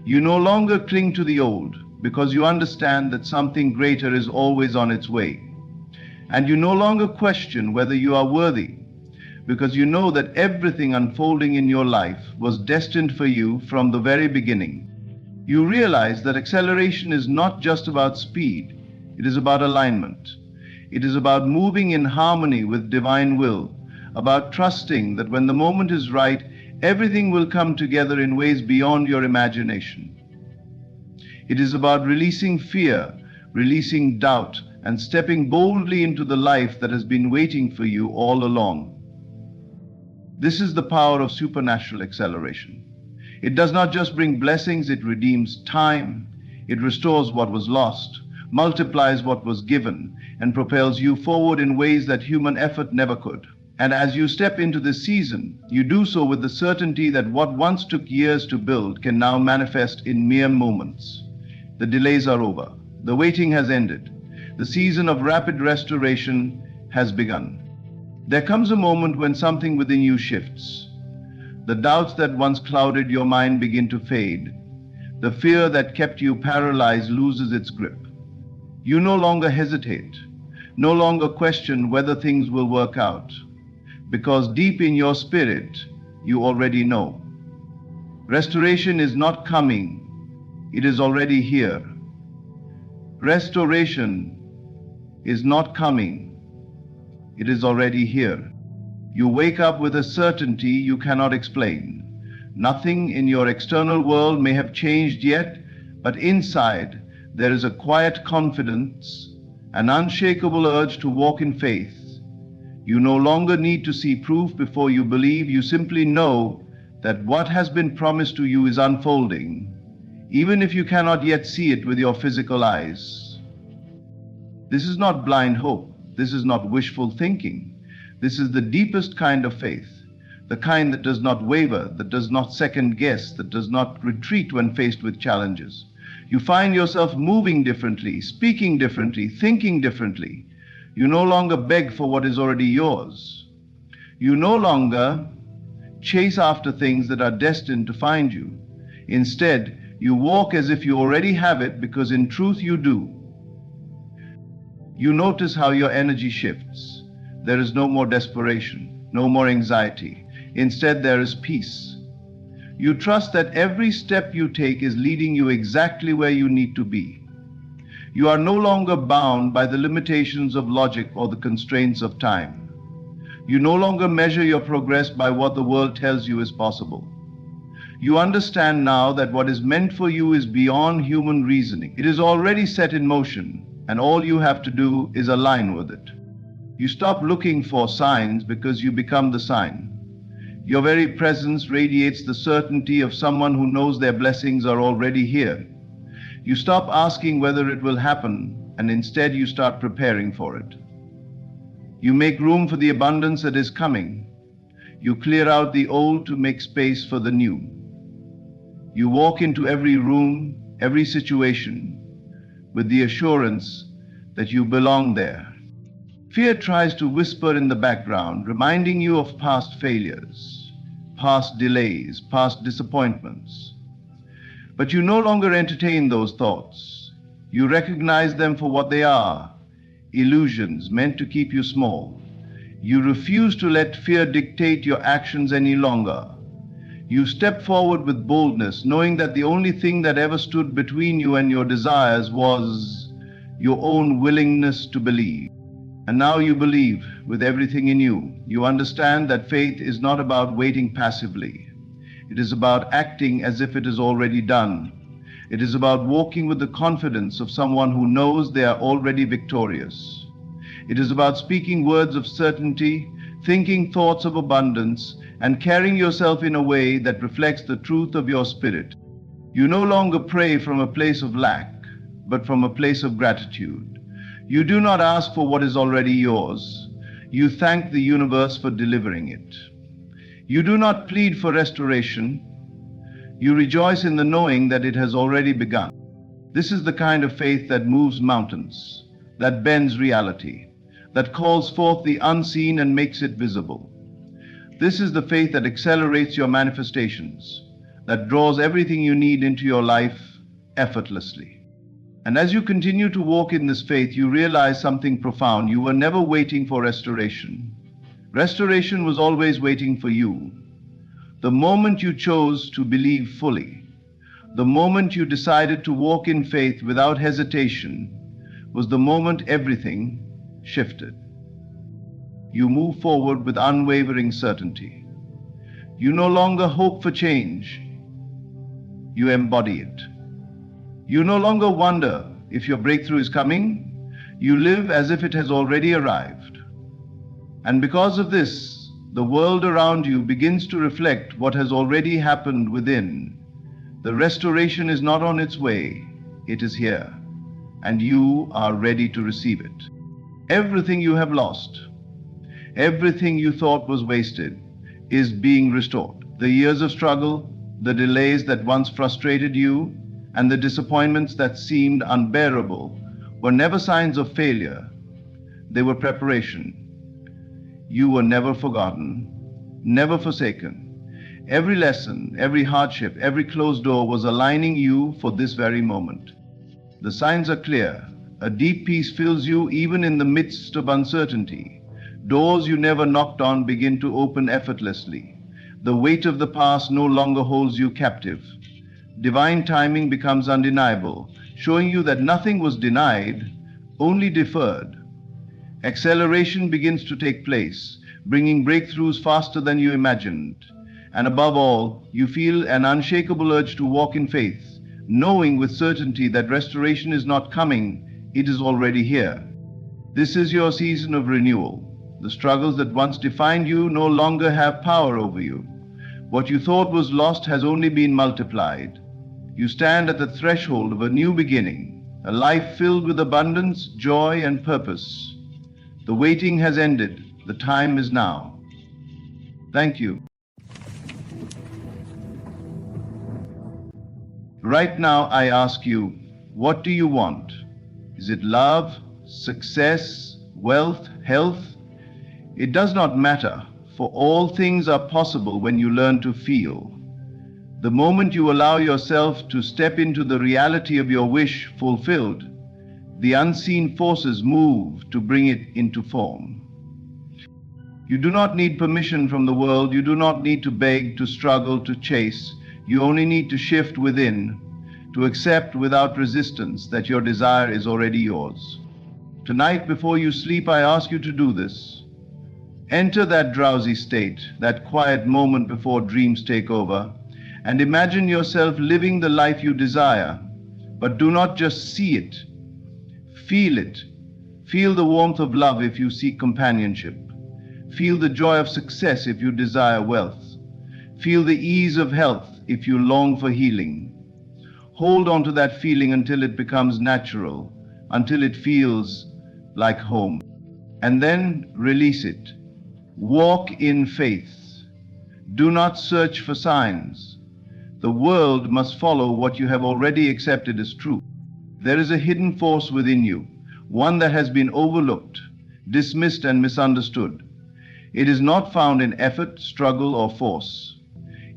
You no longer cling to the old, because you understand that something greater is always on its way. And you no longer question whether you are worthy, because you know that everything unfolding in your life was destined for you from the very beginning. You realize that acceleration is not just about speed, it is about alignment. It is about moving in harmony with divine will, about trusting that when the moment is right, everything will come together in ways beyond your imagination. It is about releasing fear, releasing doubt, and stepping boldly into the life that has been waiting for you all along. This is the power of supernatural acceleration. It does not just bring blessings, it redeems time, it restores what was lost, multiplies what was given, and propels you forward in ways that human effort never could. And as you step into this season, you do so with the certainty that what once took years to build can now manifest in mere moments. The delays are over. The waiting has ended. The season of rapid restoration has begun. There comes a moment when something within you shifts. The doubts that once clouded your mind begin to fade. The fear that kept you paralyzed loses its grip. You no longer hesitate, no longer question whether things will work out, because deep in your spirit, you already know. Restoration is not coming, it is already here. Restoration is not coming, it is already here. You wake up with a certainty you cannot explain. Nothing in your external world may have changed yet, but inside, there is a quiet confidence, an unshakable urge to walk in faith. You no longer need to see proof before you believe. You simply know that what has been promised to you is unfolding, even if you cannot yet see it with your physical eyes. This is not blind hope. This is not wishful thinking. This is the deepest kind of faith, the kind that does not waver, that does not second guess, that does not retreat when faced with challenges. You find yourself moving differently, speaking differently, thinking differently. You no longer beg for what is already yours. You no longer chase after things that are destined to find you. Instead, You walk as if you already have it because in truth you do. You notice how your energy shifts. There is no more desperation, no more anxiety. Instead, there is peace. You trust that every step you take is leading you exactly where you need to be. You are no longer bound by the limitations of logic or the constraints of time. You no longer measure your progress by what the world tells you is possible. You understand now that what is meant for you is beyond human reasoning. It is already set in motion, and all you have to do is align with it. You stop looking for signs because you become the sign. Your very presence radiates the certainty of someone who knows their blessings are already here. You stop asking whether it will happen, and instead you start preparing for it. You make room for the abundance that is coming. You clear out the old to make space for the new. You walk into every room, every situation, with the assurance that you belong there. Fear tries to whisper in the background, reminding you of past failures, past delays, past disappointments. But you no longer entertain those thoughts. You recognize them for what they are, illusions meant to keep you small. You refuse to let fear dictate your actions any longer. You step forward with boldness, knowing that the only thing that ever stood between you and your desires was your own willingness to believe. And now you believe with everything in you. You understand that faith is not about waiting passively. It is about acting as if it is already done. It is about walking with the confidence of someone who knows they are already victorious. It is about speaking words of certainty, thinking thoughts of abundance, and carrying yourself in a way that reflects the truth of your spirit. You no longer pray from a place of lack, but from a place of gratitude. You do not ask for what is already yours. You thank the universe for delivering it. You do not plead for restoration. You rejoice in the knowing that it has already begun. This is the kind of faith that moves mountains, that bends reality, that calls forth the unseen and makes it visible. This is the faith that accelerates your manifestations, that draws everything you need into your life effortlessly. And as you continue to walk in this faith, you realize something profound. You were never waiting for restoration. Restoration was always waiting for you. The moment you chose to believe fully, the moment you decided to walk in faith without hesitation, was the moment everything shifted. You move forward with unwavering certainty. You no longer hope for change. You embody it. You no longer wonder if your breakthrough is coming. You live as if it has already arrived. And because of this, the world around you begins to reflect what has already happened within. The restoration is not on its way, it is here, and you are ready to receive it. Everything you have lost, everything you thought was wasted, is being restored. The years of struggle, the delays that once frustrated you, and the disappointments that seemed unbearable were never signs of failure. They were preparation. You were never forgotten, never forsaken. Every lesson, every hardship, every closed door was aligning you for this very moment. The signs are clear. A deep peace fills you even in the midst of uncertainty. Doors you never knocked on begin to open effortlessly. The weight of the past no longer holds you captive. Divine timing becomes undeniable, showing you that nothing was denied, only deferred. Acceleration begins to take place, bringing breakthroughs faster than you imagined. And above all, you feel an unshakable urge to walk in faith, knowing with certainty that restoration is not coming, it is already here. This is your season of renewal. The struggles that once defined you no longer have power over you. What you thought was lost has only been multiplied. You stand at the threshold of a new beginning, a life filled with abundance, joy, and purpose. The waiting has ended. The time is now. Thank you. Right now, I ask you, what do you want? Is it love, success, wealth, health? It does not matter, for all things are possible when you learn to feel. The moment you allow yourself to step into the reality of your wish fulfilled, the unseen forces move to bring it into form. You do not need permission from the world. You do not need to beg, to struggle, to chase. You only need to shift within, to accept without resistance that your desire is already yours. Tonight, before you sleep, I ask you to do this. Enter that drowsy state, that quiet moment before dreams take over, and imagine yourself living the life you desire. But do not just see it. Feel it. Feel the warmth of love if you seek companionship. Feel the joy of success if you desire wealth. Feel the ease of health if you long for healing. Hold on to that feeling until it becomes natural, until it feels like home. And then release it. Walk in faith. Do not search for signs. The world must follow what you have already accepted as true. There is a hidden force within you, one that has been overlooked, dismissed, and misunderstood. It is not found in effort, struggle, or force.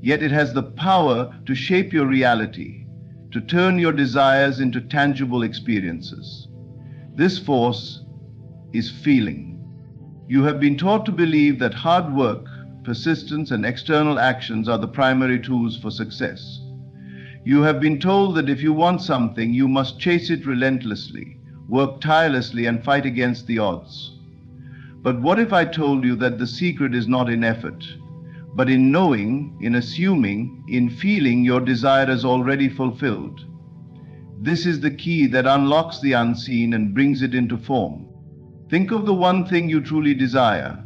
Yet it has the power to shape your reality, to turn your desires into tangible experiences. This force is feeling. You have been taught to believe that hard work, persistence, and external actions are the primary tools for success. You have been told that if you want something, you must chase it relentlessly, work tirelessly, and fight against the odds. But what if I told you that the secret is not in effort, but in knowing, in assuming, in feeling your desire is already fulfilled? This is the key that unlocks the unseen and brings it into form. Think of the one thing you truly desire.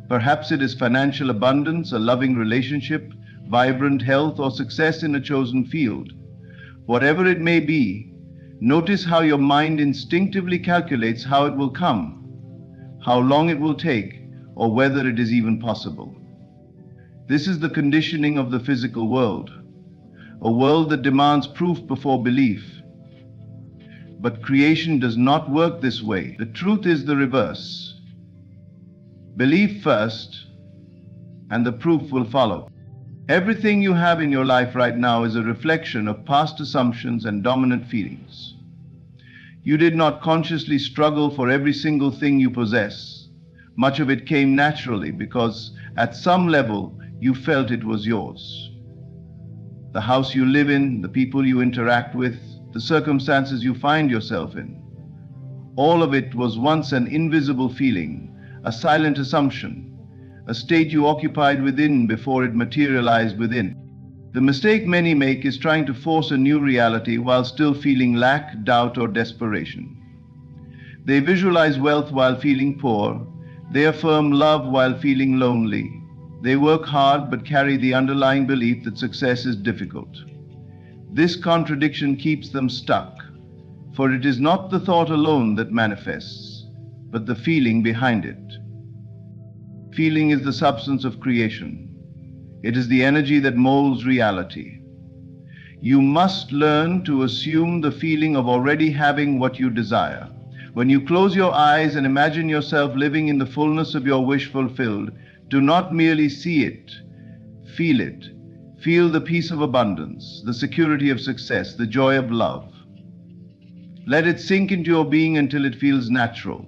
Perhaps it is financial abundance, a loving relationship, vibrant health, or success in a chosen field. Whatever it may be, notice how your mind instinctively calculates how it will come, how long it will take, or whether it is even possible. This is the conditioning of the physical world, a world that demands proof before belief. But creation does not work this way. The truth is the reverse. Believe first, and the proof will follow. Everything you have in your life right now is a reflection of past assumptions and dominant feelings. You did not consciously struggle for every single thing you possess. Much of it came naturally because at some level you felt it was yours. The house you live in, the people you interact with, the circumstances you find yourself in. All of it was once an invisible feeling, a silent assumption, a state you occupied within before it materialized within. The mistake many make is trying to force a new reality while still feeling lack, doubt, or desperation. They visualize wealth while feeling poor. They affirm love while feeling lonely. They work hard but carry the underlying belief that success is difficult. This contradiction keeps them stuck, for it is not the thought alone that manifests, but the feeling behind it. Feeling is the substance of creation. It is the energy that molds reality. You must learn to assume the feeling of already having what you desire. When you close your eyes and imagine yourself living in the fullness of your wish fulfilled, do not merely see it, feel it. Feel the peace of abundance, the security of success, the joy of love. Let it sink into your being until it feels natural,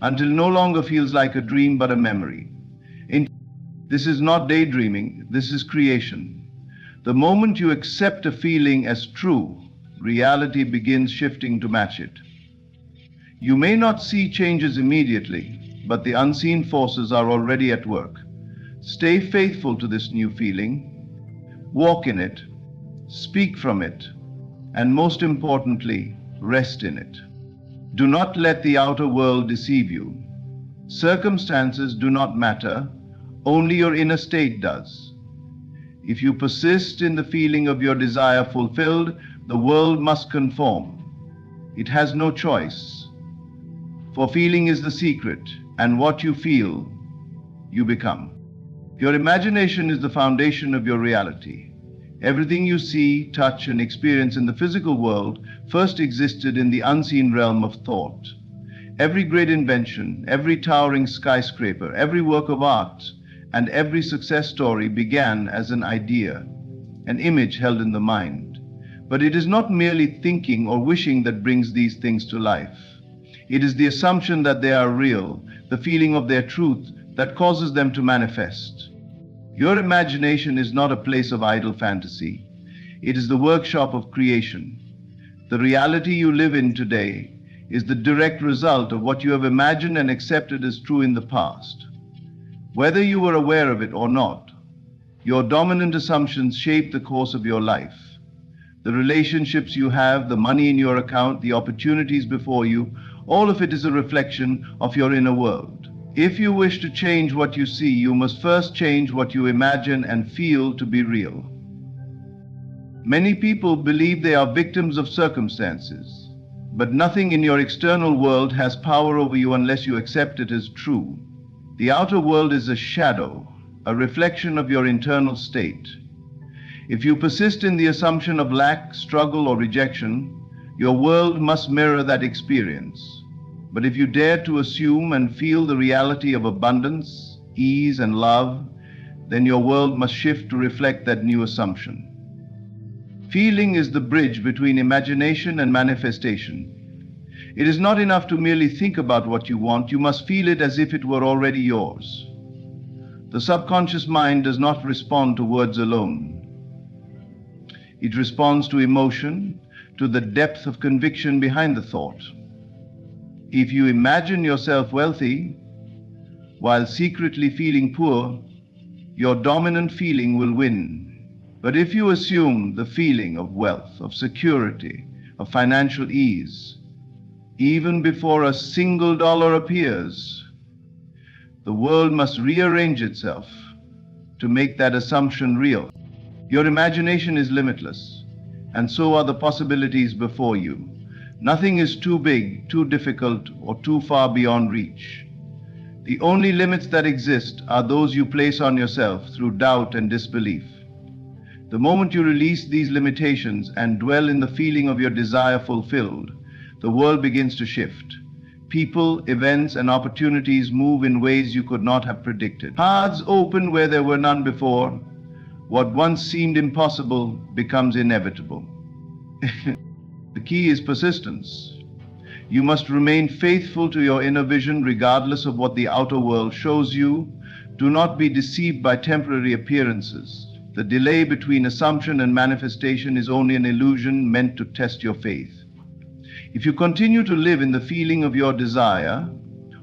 until it no longer feels like a dream but a memory. This is not daydreaming, this is creation. The moment you accept a feeling as true, reality begins shifting to match it. You may not see changes immediately, but the unseen forces are already at work. Stay faithful to this new feeling. Walk in it, speak from it, and most importantly, rest in it. Do not let the outer world deceive you. Circumstances do not matter, only your inner state does. If you persist in the feeling of your desire fulfilled, the world must conform. It has no choice. For feeling is the secret, and what you feel, you become. Your imagination is the foundation of your reality. Everything you see, touch, and experience in the physical world first existed in the unseen realm of thought. Every great invention, every towering skyscraper, every work of art, and every success story began as an idea. an image held in the mind. But it is not merely thinking or wishing that brings these things to life. It is the assumption that they are real, the feeling of their truth, that causes them to manifest. Your imagination is not a place of idle fantasy. It is the workshop of creation. The reality you live in today is the direct result of what you have imagined and accepted as true in the past. Whether you were aware of it or not, your dominant assumptions shape the course of your life. The relationships you have, the money in your account, the opportunities before you, all of it is a reflection of your inner world. If you wish to change what you see, you must first change what you imagine and feel to be real. Many people believe they are victims of circumstances, but nothing in your external world has power over you unless you accept it as true. The outer world is a shadow, a reflection of your internal state. If you persist in the assumption of lack, struggle, or rejection, your world must mirror that experience. But if you dare to assume and feel the reality of abundance, ease, and love, then your world must shift to reflect that new assumption. Feeling is the bridge between imagination and manifestation. It is not enough to merely think about what you want, you must feel it as if it were already yours. The subconscious mind does not respond to words alone. It responds to emotion, to the depth of conviction behind the thought. If you imagine yourself wealthy while secretly feeling poor, your dominant feeling will win. But if you assume the feeling of wealth, of security, of financial ease, even before a single dollar appears, the world must rearrange itself to make that assumption real. Your imagination is limitless, and so are the possibilities before you. Nothing is too big, too difficult, or too far beyond reach. The only limits that exist are those you place on yourself through doubt and disbelief. The moment you release these limitations and dwell in the feeling of your desire fulfilled, the world begins to shift. People, events, and opportunities move in ways you could not have predicted. Paths open where there were none before. What once seemed impossible becomes inevitable. The key is persistence. You must remain faithful to your inner vision regardless of what the outer world shows you. Do not be deceived by temporary appearances. The delay between assumption and manifestation is only an illusion meant to test your faith. If you continue to live in the feeling of your desire,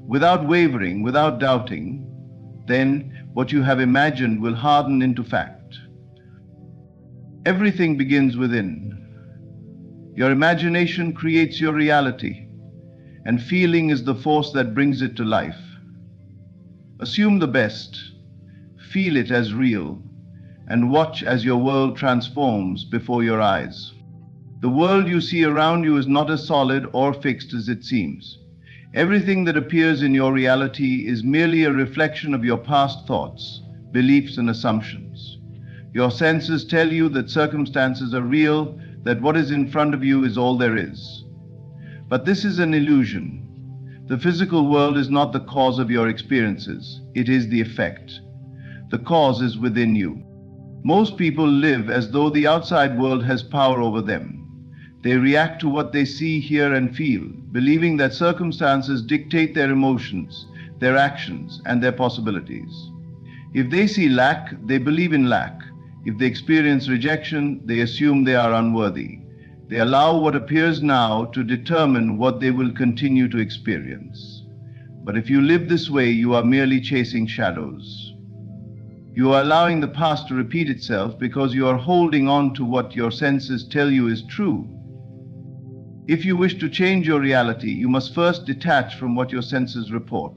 without wavering, without doubting, then what you have imagined will harden into fact. Everything begins within. Your imagination creates your reality, and feeling is the force that brings it to life. Assume the best, feel it as real, and watch as your world transforms before your eyes. The world you see around you is not as solid or fixed as it seems. Everything that appears in your reality is merely a reflection of your past thoughts, beliefs, and assumptions. Your senses tell you that circumstances are real, that what is in front of you is all there is. But this is an illusion. The physical world is not the cause of your experiences, it is the effect. The cause is within you. Most people live as though the outside world has power over them. They react to what they see, hear, and feel, believing that circumstances dictate their emotions, their actions, and their possibilities. If they see lack, they believe in lack. If they experience rejection, they assume they are unworthy. They allow what appears now to determine what they will continue to experience. But if you live this way, you are merely chasing shadows. You are allowing the past to repeat itself because you are holding on to what your senses tell you is true. If you wish to change your reality, you must first detach from what your senses report.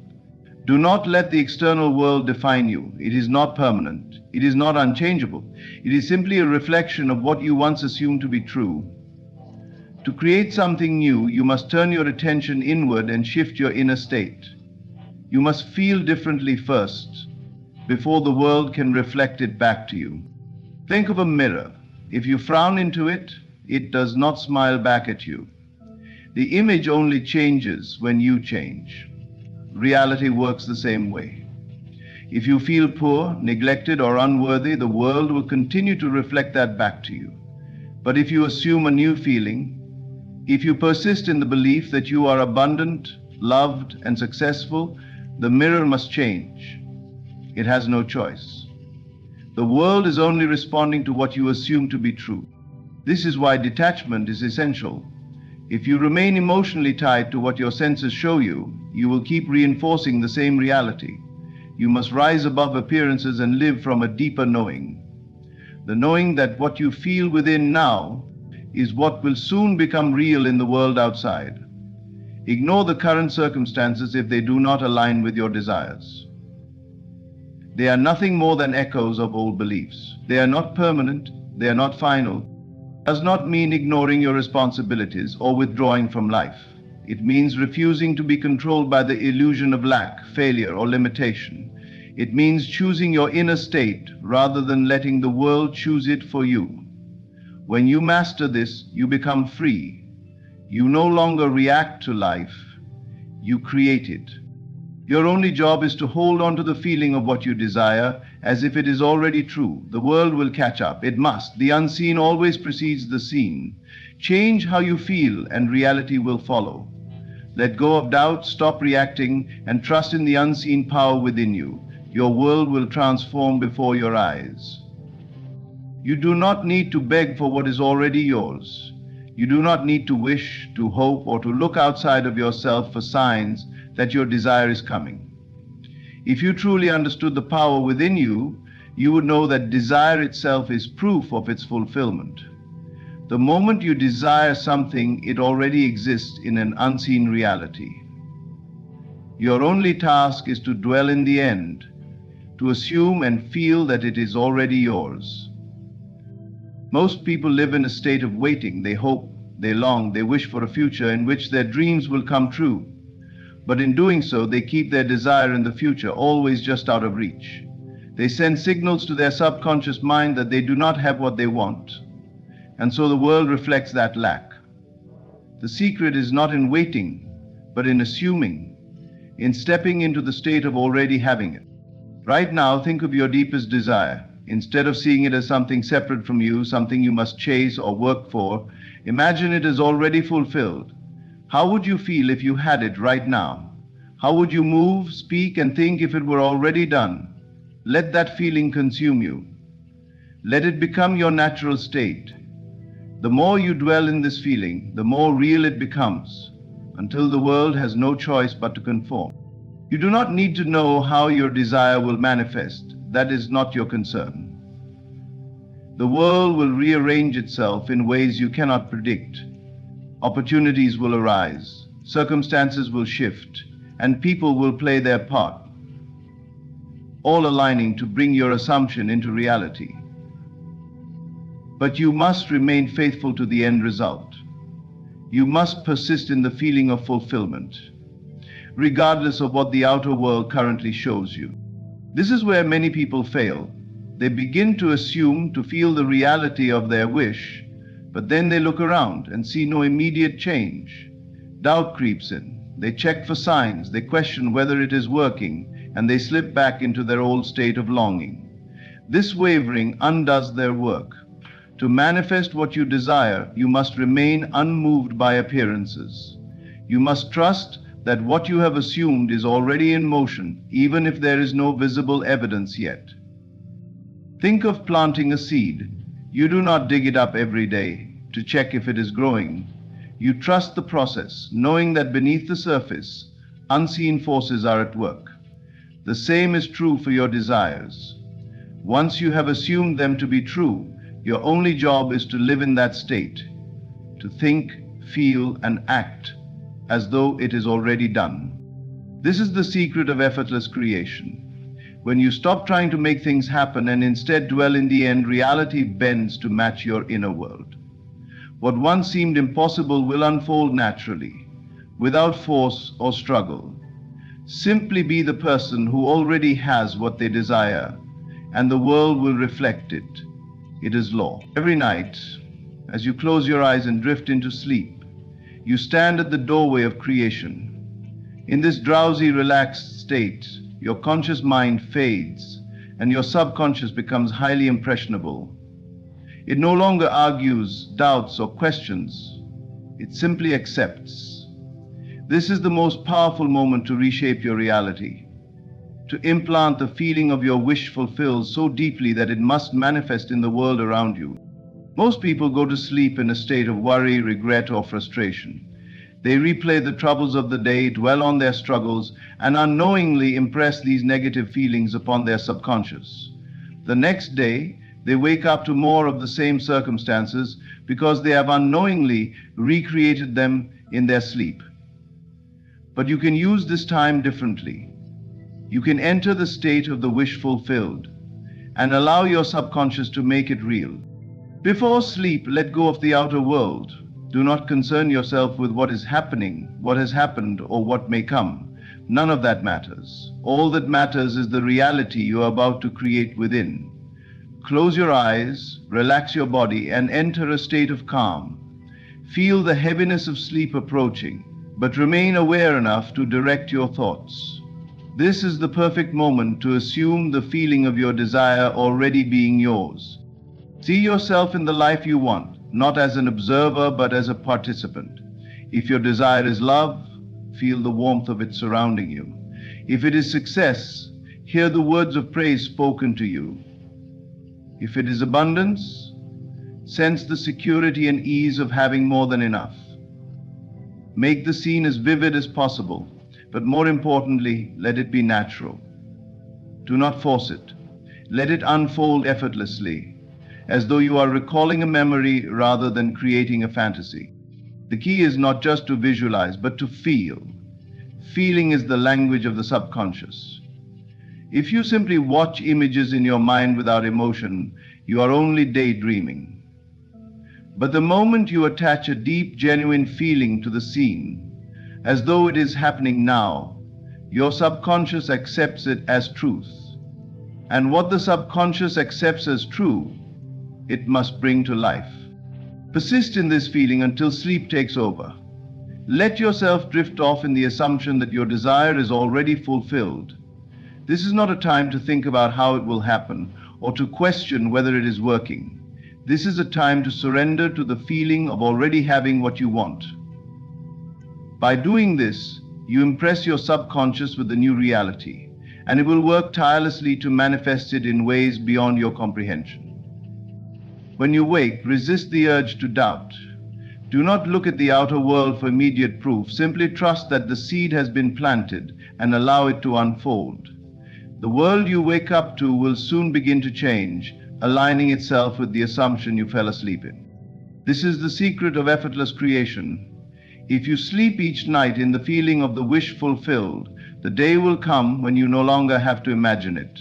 Do not let the external world define you. It is not permanent. It is not unchangeable. It is simply a reflection of what you once assumed to be true. To create something new, you must turn your attention inward and shift your inner state. You must feel differently first, before the world can reflect it back to you. Think of a mirror. If you frown into it, it does not smile back at you. The image only changes when you change. Reality works the same way. If you feel poor, neglected, or unworthy, the world will continue to reflect that back to you. But if you assume a new feeling, if you persist in the belief that you are abundant, loved, and successful, the mirror must change. It has no choice. The world is only responding to what you assume to be true. This is why detachment is essential. If you remain emotionally tied to what your senses show you, you will keep reinforcing the same reality. You must rise above appearances and live from a deeper knowing. The knowing that what you feel within now is what will soon become real in the world outside. Ignore the current circumstances if they do not align with your desires. They are nothing more than echoes of old beliefs. They are not permanent, they are not final. It does not mean ignoring your responsibilities or withdrawing from life. It means refusing to be controlled by the illusion of lack, failure, or limitation. It means choosing your inner state rather than letting the world choose it for you. When you master this, you become free. You no longer react to life, you create it. Your only job is to hold on to the feeling of what you desire as if it is already true. The world will catch up. It must. The unseen always precedes the seen. Change how you feel and reality will follow. Let go of doubt, stop reacting, and trust in the unseen power within you. Your world will transform before your eyes. You do not need to beg for what is already yours. You do not need to wish, to hope, or to look outside of yourself for signs that your desire is coming. If you truly understood the power within you, you would know that desire itself is proof of its fulfillment. The moment you desire something, it already exists in an unseen reality. Your only task is to dwell in the end, to assume and feel that it is already yours. Most people live in a state of waiting. They hope, they long, they wish for a future in which their dreams will come true. But in doing so, they keep their desire in the future always just out of reach. They send signals to their subconscious mind that they do not have what they want. And so the world reflects that lack. The secret is not in waiting, but in assuming, in stepping into the state of already having it. Right now, think of your deepest desire. Instead of seeing it as something separate from you, something you must chase or work for, imagine it as already fulfilled. How would you feel if you had it right now? How would you move, speak, and think if it were already done? Let that feeling consume you. Let it become your natural state. The more you dwell in this feeling, the more real it becomes, until the world has no choice but to conform. You do not need to know how your desire will manifest. That is not your concern. The world will rearrange itself in ways you cannot predict. Opportunities will arise, circumstances will shift, and people will play their part, all aligning to bring your assumption into reality. But you must remain faithful to the end result. You must persist in the feeling of fulfillment, regardless of what the outer world currently shows you. This is where many people fail. They begin to assume, to feel the reality of their wish, but then they look around and see no immediate change. Doubt creeps in. They check for signs, they question whether it is working, and they slip back into their old state of longing. This wavering undoes their work. To manifest what you desire, you must remain unmoved by appearances. You must trust that what you have assumed is already in motion, even if there is no visible evidence yet. Think of planting a seed. You do not dig it up every day to check if it is growing. You trust the process, knowing that beneath the surface, unseen forces are at work. The same is true for your desires. Once you have assumed them to be true, your only job is to live in that state, to think, feel, and act as though it is already done. This is the secret of effortless creation. When you stop trying to make things happen and instead dwell in the end, reality bends to match your inner world. What once seemed impossible will unfold naturally, without force or struggle. Simply be the person who already has what they desire, and the world will reflect it. It is law. Every night, as you close your eyes and drift into sleep, you stand at the doorway of creation. In this drowsy, relaxed state, your conscious mind fades and your subconscious becomes highly impressionable. It no longer argues, doubts, or questions. It simply accepts. This is the most powerful moment to reshape your reality, to implant the feeling of your wish fulfilled so deeply that it must manifest in the world around you. Most people go to sleep in a state of worry, regret, or frustration. They replay the troubles of the day, dwell on their struggles, and unknowingly impress these negative feelings upon their subconscious. The next day, they wake up to more of the same circumstances because they have unknowingly recreated them in their sleep. But you can use this time differently. You can enter the state of the wish fulfilled and allow your subconscious to make it real. Before sleep, let go of the outer world. Do not concern yourself with what is happening, what has happened, or what may come. None of that matters. All that matters is the reality you are about to create within. Close your eyes, relax your body, and enter a state of calm. Feel the heaviness of sleep approaching, but remain aware enough to direct your thoughts. This is the perfect moment to assume the feeling of your desire already being yours. See yourself in the life you want, not as an observer, but as a participant. If your desire is love, feel the warmth of it surrounding you. If it is success, hear the words of praise spoken to you. If it is abundance, sense the security and ease of having more than enough. Make the scene as vivid as possible, but more importantly, let it be natural. Do not force it. Let it unfold effortlessly, as though you are recalling a memory rather than creating a fantasy. The key is not just to visualize, but to feel. Feeling is the language of the subconscious. If you simply watch images in your mind without emotion, you are only daydreaming. But the moment you attach a deep, genuine feeling to the scene, as though it is happening now, your subconscious accepts it as truth. And what the subconscious accepts as true, it must bring to life. Persist in this feeling until sleep takes over. Let yourself drift off in the assumption that your desire is already fulfilled. This is not a time to think about how it will happen or to question whether it is working. This is a time to surrender to the feeling of already having what you want. By doing this, you impress your subconscious with the new reality, and it will work tirelessly to manifest it in ways beyond your comprehension. When you wake, resist the urge to doubt. Do not look at the outer world for immediate proof. Simply trust that the seed has been planted and allow it to unfold. The world you wake up to will soon begin to change, aligning itself with the assumption you fell asleep in. This is the secret of effortless creation. If you sleep each night in the feeling of the wish fulfilled, the day will come when you no longer have to imagine it,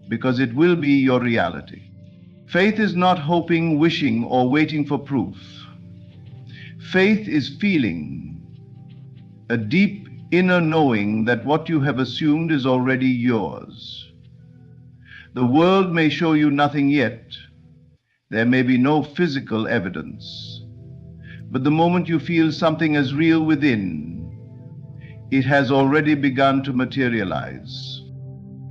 because it will be your reality. Faith is not hoping, wishing, or waiting for proof. Faith is feeling, a deep inner knowing that what you have assumed is already yours. The world may show you nothing yet. There may be no physical evidence. But the moment you feel something as real within, it has already begun to materialize.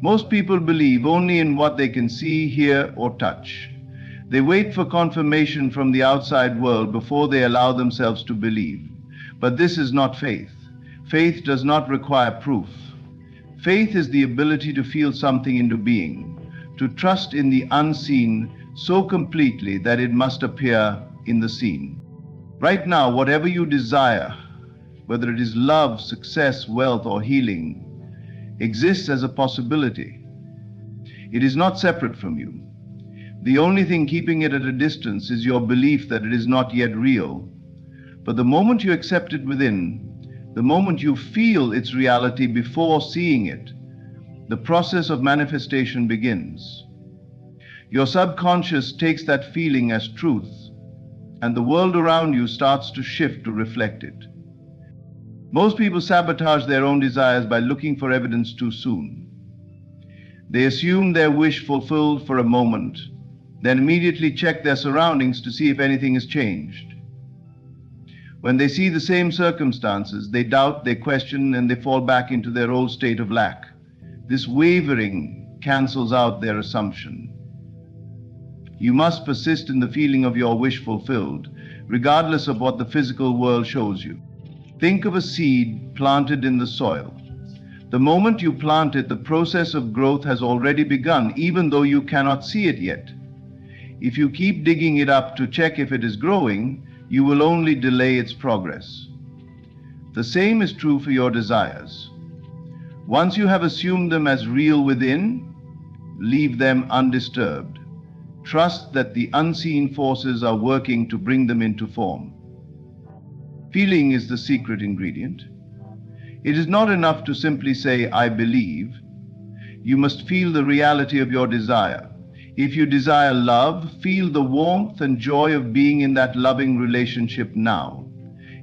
Most people believe only in what they can see, hear, or touch. They wait for confirmation from the outside world before they allow themselves to believe. But this is not faith. Faith does not require proof. Faith is the ability to feel something into being, to trust in the unseen so completely that it must appear in the seen. Right now, whatever you desire, whether it is love, success, wealth, or healing, exists as a possibility. It is not separate from you. The only thing keeping it at a distance is your belief that it is not yet real. But the moment you accept it within, the moment you feel its reality before seeing it, the process of manifestation begins. Your subconscious takes that feeling as truth, and the world around you starts to shift to reflect it. Most people sabotage their own desires by looking for evidence too soon. They assume their wish fulfilled for a moment, then immediately check their surroundings to see if anything has changed. When they see the same circumstances, they doubt, they question, and they fall back into their old state of lack. This wavering cancels out their assumption. You must persist in the feeling of your wish fulfilled, regardless of what the physical world shows you. Think of a seed planted in the soil. The moment you plant it, the process of growth has already begun, even though you cannot see it yet. If you keep digging it up to check if it is growing, you will only delay its progress. The same is true for your desires. Once you have assumed them as real within, leave them undisturbed. Trust that the unseen forces are working to bring them into form. Feeling is the secret ingredient. It is not enough to simply say, "I believe." You must feel the reality of your desire. If you desire love, feel the warmth and joy of being in that loving relationship now.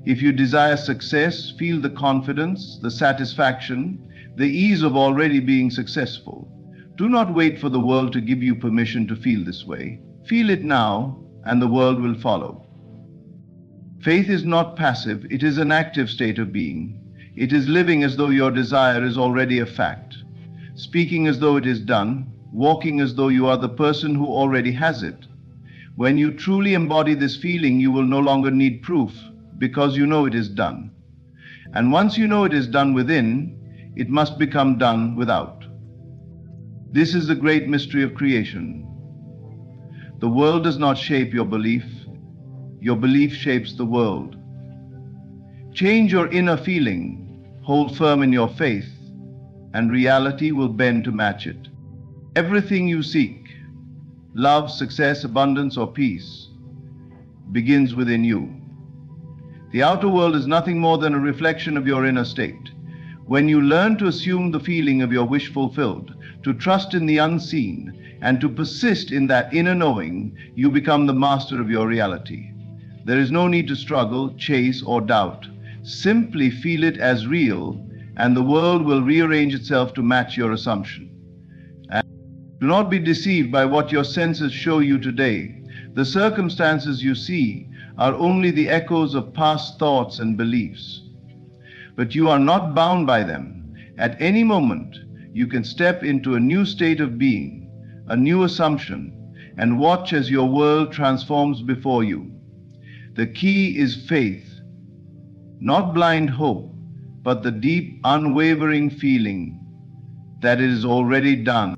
If you desire success, feel the confidence, the satisfaction, the ease of already being successful. Do not wait for the world to give you permission to feel this way. Feel it now, and the world will follow. Faith is not passive, it is an active state of being. It is living as though your desire is already a fact, speaking as though it is done, walking as though you are the person who already has it. When you truly embody this feeling, you will no longer need proof, because you know it is done. And once you know it is done within, it must become done without. This is the great mystery of creation. The world does not shape your belief shapes the world. Change your inner feeling, hold firm in your faith, and reality will bend to match it. Everything you seek, love, success, abundance, or peace, begins within you. The outer world is nothing more than a reflection of your inner state. When you learn to assume the feeling of your wish fulfilled, to trust in the unseen, and to persist in that inner knowing, you become the master of your reality. There is no need to struggle, chase, or doubt. Simply feel it as real, and the world will rearrange itself to match your assumption. And do not be deceived by what your senses show you today. The circumstances you see are only the echoes of past thoughts and beliefs. But you are not bound by them. At any moment, you can step into a new state of being, a new assumption, and watch as your world transforms before you. The key is faith, not blind hope, but the deep, unwavering feeling that it is already done.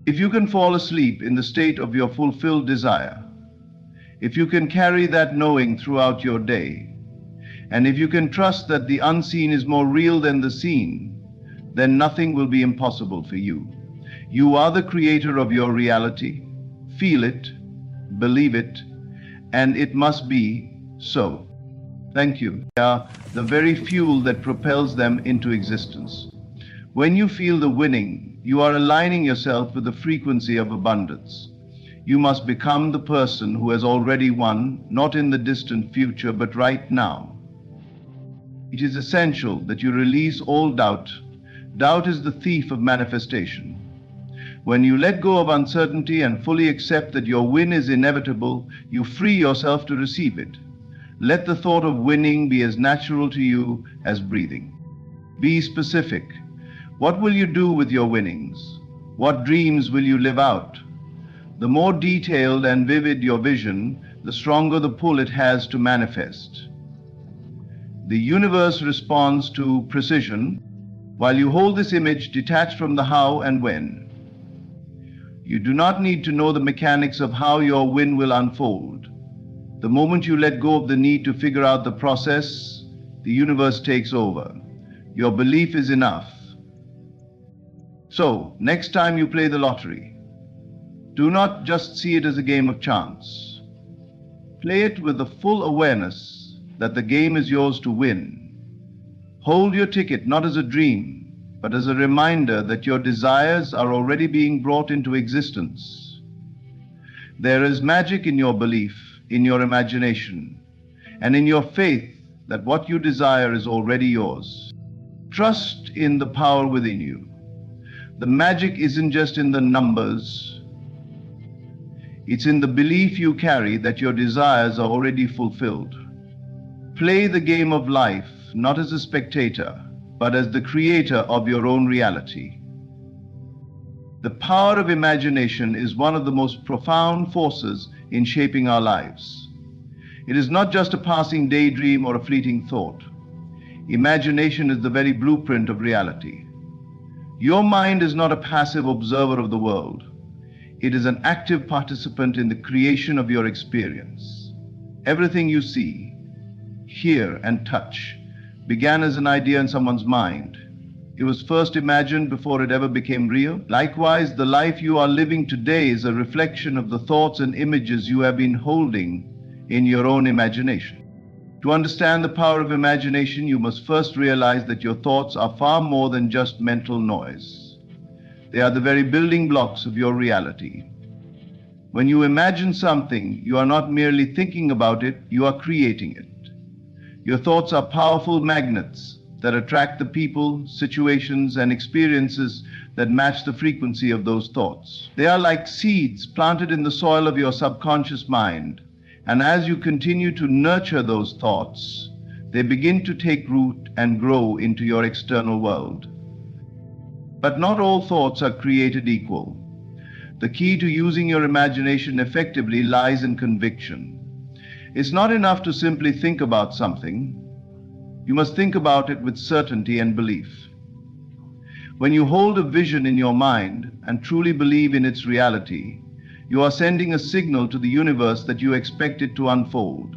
If you can fall asleep in the state of your fulfilled desire, if you can carry that knowing throughout your day, and if you can trust that the unseen is more real than the seen, then nothing will be impossible for you. You are the creator of your reality. Feel it, believe it, and it must be so. Thank you. They are the very fuel that propels them into existence. When you feel the winning, you are aligning yourself with the frequency of abundance. You must become the person who has already won, not in the distant future, but right now. It is essential that you release all doubt. Doubt is the thief of manifestation. When you let go of uncertainty and fully accept that your win is inevitable, you free yourself to receive it. Let the thought of winning be as natural to you as breathing. Be specific. What will you do with your winnings? What dreams will you live out? The more detailed and vivid your vision, the stronger the pull it has to manifest. The universe responds to precision, while you hold this image detached from the how and when. You do not need to know the mechanics of how your win will unfold. The moment you let go of the need to figure out the process, the universe takes over. Your belief is enough. So, next time you play the lottery, do not just see it as a game of chance. Play it with the full awareness that the game is yours to win. Hold your ticket not as a dream, but as a reminder that your desires are already being brought into existence. There is magic in your belief, in your imagination, and in your faith that what you desire is already yours. Trust in the power within you. The magic isn't just in the numbers. It's in the belief you carry that your desires are already fulfilled. Play the game of life, not as a spectator, but as the creator of your own reality. The power of imagination is one of the most profound forces in shaping our lives. It is not just a passing daydream or a fleeting thought. Imagination is the very blueprint of reality. Your mind is not a passive observer of the world. It is an active participant in the creation of your experience. Everything you see, hear, and touch began as an idea in someone's mind. It was first imagined before it ever became real. Likewise, the life you are living today is a reflection of the thoughts and images you have been holding in your own imagination. To understand the power of imagination, you must first realize that your thoughts are far more than just mental noise. They are the very building blocks of your reality. When you imagine something, you are not merely thinking about it, you are creating it. Your thoughts are powerful magnets that attract the people, situations, and experiences that match the frequency of those thoughts. They are like seeds planted in the soil of your subconscious mind, and as you continue to nurture those thoughts, they begin to take root and grow into your external world. But not all thoughts are created equal. The key to using your imagination effectively lies in conviction. It's not enough to simply think about something. You must think about it with certainty and belief. When you hold a vision in your mind and truly believe in its reality, you are sending a signal to the universe that you expect it to unfold.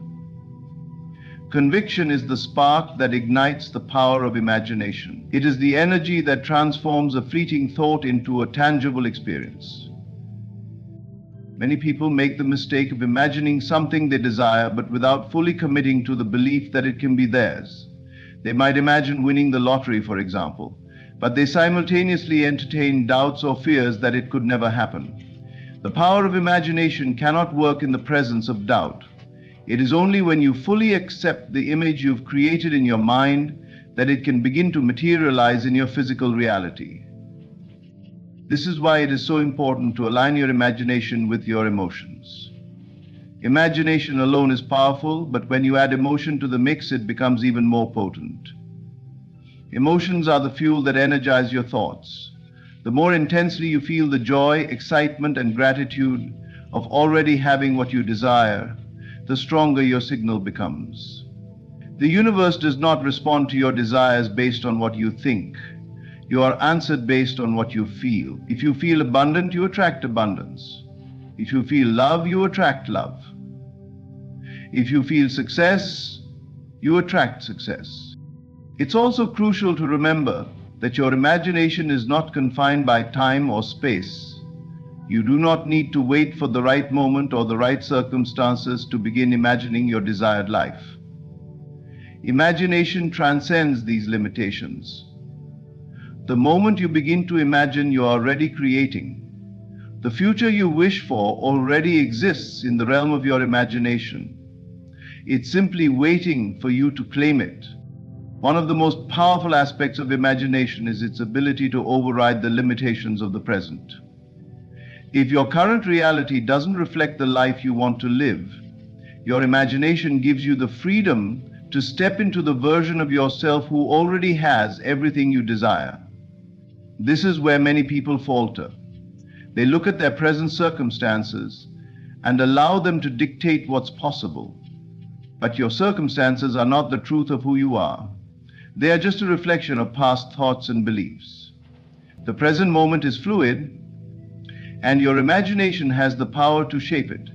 Conviction is the spark that ignites the power of imagination. It is the energy that transforms a fleeting thought into a tangible experience. Many people make the mistake of imagining something they desire, but without fully committing to the belief that it can be theirs. They might imagine winning the lottery, for example, but they simultaneously entertain doubts or fears that it could never happen. The power of imagination cannot work in the presence of doubt. It is only when you fully accept the image you've created in your mind that it can begin to materialize in your physical reality. This is why it is so important to align your imagination with your emotions. Imagination alone is powerful, but when you add emotion to the mix, it becomes even more potent. Emotions are the fuel that energize your thoughts. The more intensely you feel the joy, excitement, and gratitude of already having what you desire, the stronger your signal becomes. The universe does not respond to your desires based on what you think. You are answered based on what you feel. If you feel abundant, you attract abundance. If you feel love, you attract love. If you feel success, you attract success. It's also crucial to remember that your imagination is not confined by time or space. You do not need to wait for the right moment or the right circumstances to begin imagining your desired life. Imagination transcends these limitations. The moment you begin to imagine, you are already creating. The future you wish for already exists in the realm of your imagination. It's simply waiting for you to claim it. One of the most powerful aspects of imagination is its ability to override the limitations of the present. If your current reality doesn't reflect the life you want to live, your imagination gives you the freedom to step into the version of yourself who already has everything you desire. This is where many people falter. They look at their present circumstances and allow them to dictate what's possible. But your circumstances are not the truth of who you are. They are just a reflection of past thoughts and beliefs. The present moment is fluid, and your imagination has the power to shape it.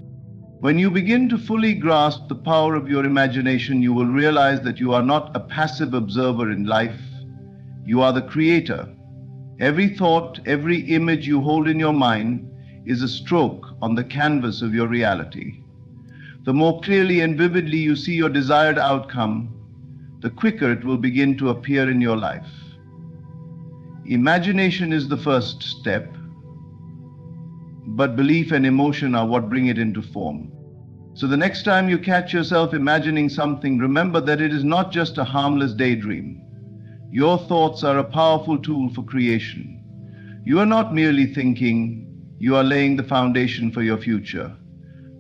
When you begin to fully grasp the power of your imagination, you will realize that you are not a passive observer in life. You are the creator. Every thought, every image you hold in your mind is a stroke on the canvas of your reality. The more clearly and vividly you see your desired outcome, the quicker it will begin to appear in your life. Imagination is the first step, but belief and emotion are what bring it into form. So the next time you catch yourself imagining something, remember that it is not just a harmless daydream. Your thoughts are a powerful tool for creation. You are not merely thinking, you are laying the foundation for your future.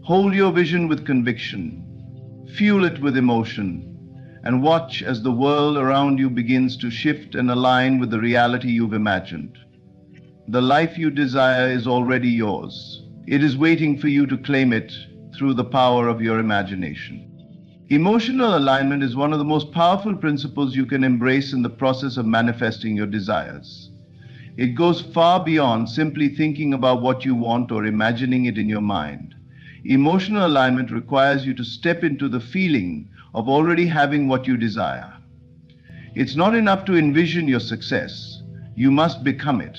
Hold your vision with conviction, fuel it with emotion, and watch as the world around you begins to shift and align with the reality you've imagined. The life you desire is already yours. It is waiting for you to claim it through the power of your imagination. Emotional alignment is one of the most powerful principles you can embrace in the process of manifesting your desires. It goes far beyond simply thinking about what you want or imagining it in your mind. Emotional alignment requires you to step into the feeling of already having what you desire. It's not enough to envision your success. You must become it.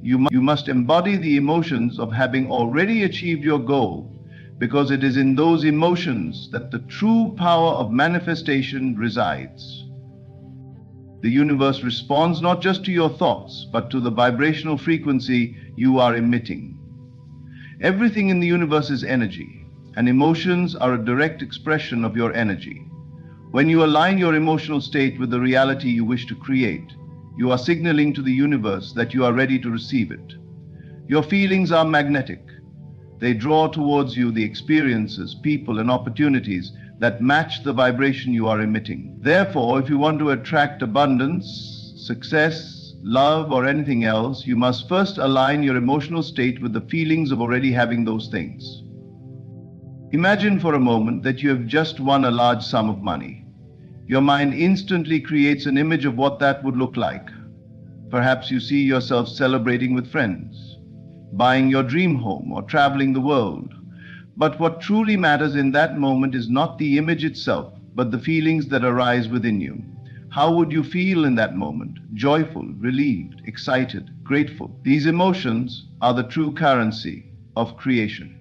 You must embody the emotions of having already achieved your goal, because it is in those emotions that the true power of manifestation resides. The universe responds not just to your thoughts, but to the vibrational frequency you are emitting. Everything in the universe is energy, and emotions are a direct expression of your energy. When you align your emotional state with the reality you wish to create, you are signaling to the universe that you are ready to receive it. Your feelings are magnetic. They draw towards you the experiences, people, and opportunities that match the vibration you are emitting. Therefore, if you want to attract abundance, success, love, or anything else, you must first align your emotional state with the feelings of already having those things. Imagine for a moment that you have just won a large sum of money. Your mind instantly creates an image of what that would look like. Perhaps you see yourself celebrating with friends, buying your dream home, or traveling the world. But what truly matters in that moment is not the image itself, but the feelings that arise within you. How would you feel in that moment? Joyful, relieved, excited, grateful. These emotions are the true currency of creation.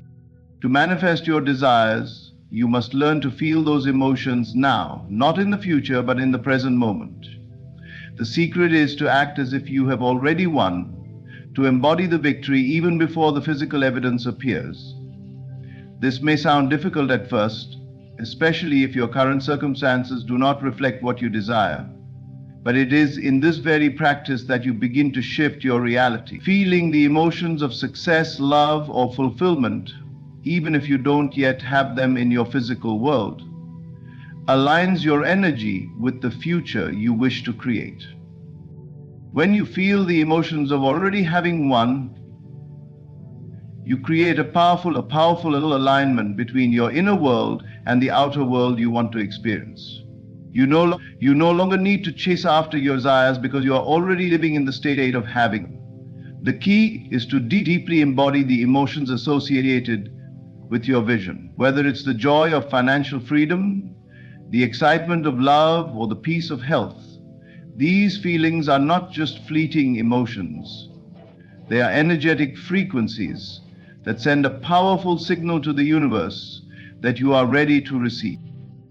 To manifest your desires, you must learn to feel those emotions now, not in the future, but in the present moment. The secret is to act as if you have already won, to embody the victory even before the physical evidence appears. This may sound difficult at first, especially if your current circumstances do not reflect what you desire. But it is in this very practice that you begin to shift your reality. Feeling the emotions of success, love, or fulfillment, even if you don't yet have them in your physical world, aligns your energy with the future you wish to create. When you feel the emotions of already having won, you create a powerful little alignment between your inner world and the outer world you want to experience. You no longer need to chase after your desires because you are already living in the state of having them. The key is to deeply embody the emotions associated with your vision, whether it's the joy of financial freedom, the excitement of love, or the peace of health. These feelings are not just fleeting emotions. They are energetic frequencies that send a powerful signal to the universe that you are ready to receive.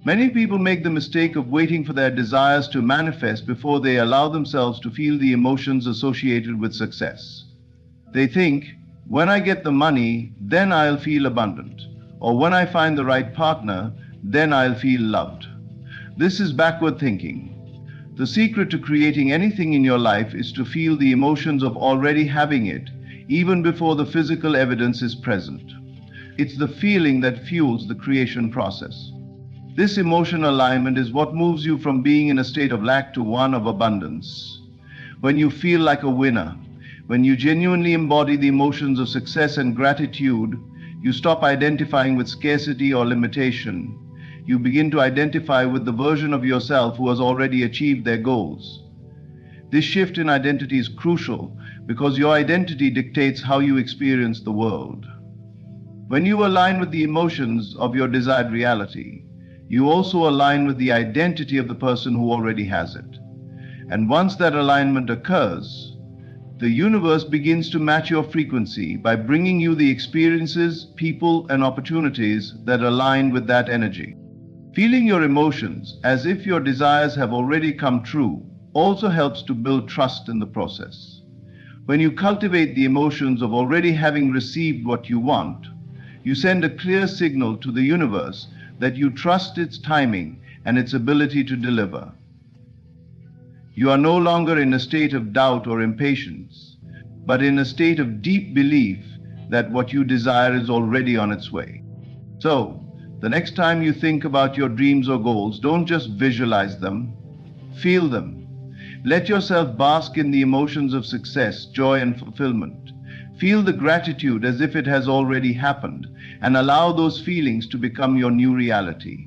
Many people make the mistake of waiting for their desires to manifest before they allow themselves to feel the emotions associated with success. They think, when I get the money, then I'll feel abundant. Or when I find the right partner, then I'll feel loved. This is backward thinking. The secret to creating anything in your life is to feel the emotions of already having it, even before the physical evidence is present. It's the feeling that fuels the creation process. This emotional alignment is what moves you from being in a state of lack to one of abundance. When you feel like a winner, when you genuinely embody the emotions of success and gratitude, you stop identifying with scarcity or limitation. You begin to identify with the version of yourself who has already achieved their goals. This shift in identity is crucial because your identity dictates how you experience the world. When you align with the emotions of your desired reality, you also align with the identity of the person who already has it. And once that alignment occurs, the universe begins to match your frequency by bringing you the experiences, people, and opportunities that align with that energy. Feeling your emotions as if your desires have already come true also helps to build trust in the process. When you cultivate the emotions of already having received what you want, you send a clear signal to the universe that you trust its timing and its ability to deliver. You are no longer in a state of doubt or impatience, but in a state of deep belief that what you desire is already on its way. So, the next time you think about your dreams or goals, don't just visualize them, feel them. Let yourself bask in the emotions of success, joy, and fulfillment. Feel the gratitude as if it has already happened, and allow those feelings to become your new reality.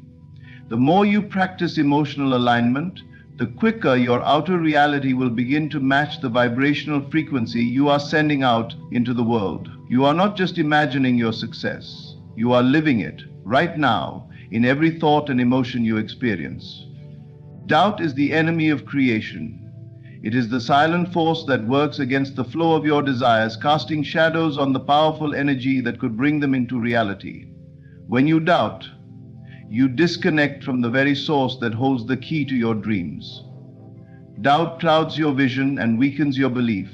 The more you practice emotional alignment, the quicker your outer reality will begin to match the vibrational frequency you are sending out into the world. You are not just imagining your success, you are living it right now in every thought and emotion you experience. Doubt is the enemy of creation. It is the silent force that works against the flow of your desires, casting shadows on the powerful energy that could bring them into reality. When you doubt, you disconnect from the very source that holds the key to your dreams. Doubt clouds your vision and weakens your belief,